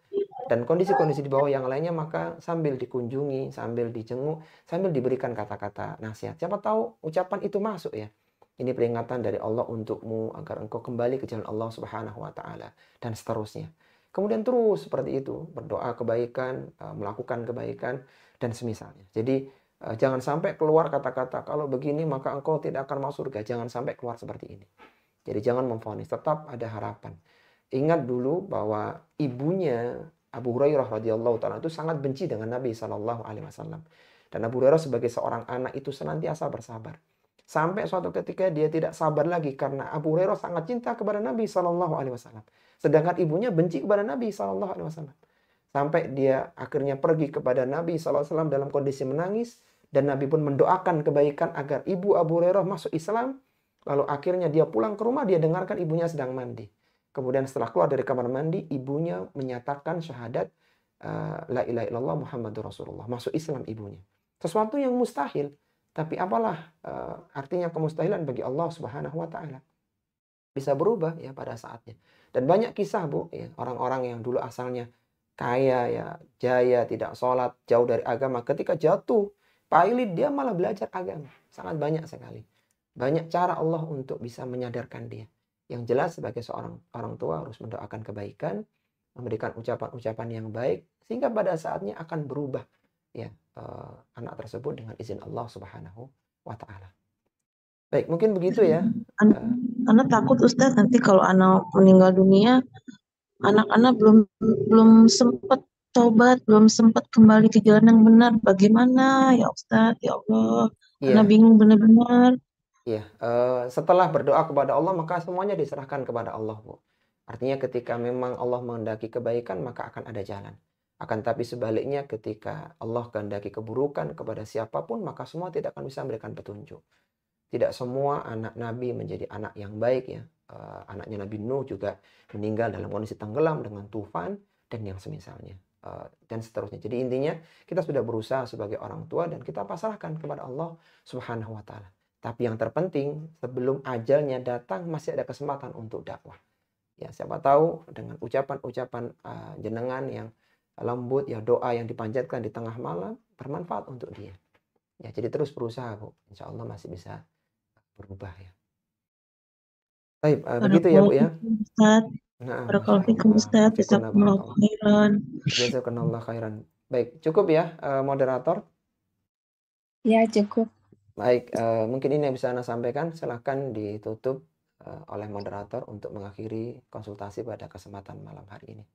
Dan kondisi-kondisi di bawah yang lainnya maka sambil dikunjungi, sambil dijenguk, sambil diberikan kata-kata nasihat. Siapa tahu ucapan itu masuk ya. Ini peringatan dari Allah untukmu agar engkau kembali ke jalan Allah Subhanahu wa taala dan seterusnya. Kemudian terus seperti itu, berdoa kebaikan, melakukan kebaikan dan semisalnya. Jadi jangan sampai keluar kata-kata kalau begini maka engkau tidak akan masuk surga. Jangan sampai keluar seperti ini. Jadi jangan memvonis, tetap ada harapan. Ingat dulu bahwa ibunya Abu Hurairah radhiyallahu taala itu sangat benci dengan Nabi Shallallahu alaihi wasallam. Dan Abu Hurairah sebagai seorang anak itu senantiasa bersabar. Sampai suatu ketika dia tidak sabar lagi karena Abu Hurairah sangat cinta kepada Nabi Shallallahu alaihi wasallam. Sedangkan ibunya benci kepada Nabi Shallallahu alaihi wasallam. Sampai dia akhirnya pergi kepada Nabi Shallallahu alaihi wasallam dalam kondisi menangis dan Nabi pun mendoakan kebaikan agar ibu Abu Hurairah masuk Islam. Lalu akhirnya dia pulang ke rumah, dia dengarkan ibunya sedang mandi. Kemudian setelah keluar dari kamar mandi, ibunya menyatakan syahadat la ilaha illallah Muhammadur Rasulullah. Masuk Islam ibunya. Sesuatu yang mustahil, tapi apalah artinya kemustahilan bagi Allah Subhanahu wa taala. Bisa berubah ya pada saatnya. Dan banyak kisah, Bu, ya, orang-orang yang dulu asalnya kaya ya, jaya, tidak sholat, jauh dari agama, ketika jatuh pailit dia malah belajar agama. Sangat banyak sekali. Banyak cara Allah untuk bisa menyadarkan dia. Yang jelas sebagai seorang orang tua harus mendoakan kebaikan, memberikan ucapan-ucapan yang baik, sehingga pada saatnya akan berubah ya anak tersebut dengan izin Allah Subhanahu wa taala. Baik, mungkin begitu ya. Anak takut Ustaz nanti kalau anak meninggal dunia, anak-anak belum sempat tobat, belum sempat kembali ke jalan yang benar. Bagaimana ya Ustaz? Ya Allah, anak bingung benar-benar. Iya, setelah berdoa kepada Allah maka semuanya diserahkan kepada Allah, Bu. Artinya ketika memang Allah menghendaki kebaikan maka akan ada jalan. Akan tapi sebaliknya ketika Allah kehendaki keburukan kepada siapapun maka semua tidak akan bisa memberikan petunjuk. Tidak semua anak Nabi menjadi anak yang baik ya. Anaknya Nabi Nuh juga meninggal dalam kondisi tenggelam dengan tufan dan yang semisalnya. Dan seterusnya. Jadi intinya kita sudah berusaha sebagai orang tua dan kita pasrahkan kepada Allah Subhanahu wa taala. Tapi yang terpenting sebelum ajalnya datang masih ada kesempatan untuk dakwah. Ya, siapa tahu dengan ucapan-ucapan jenengan yang lembut ya, doa yang dipanjatkan di tengah malam bermanfaat untuk dia. Ya, jadi terus berusaha, Bu. Insya Allah masih bisa berubah ya. Baik, begitu ya, Bu ya. Ustaz. Barakallahu Ustaz, jazakumullah khairan. Jazakumullah khairan. Baik, cukup ya moderator? Ya, cukup. Baik, mungkin ini yang bisa Anda sampaikan. Silahkan ditutup oleh moderator untuk mengakhiri konsultasi pada kesempatan malam hari ini.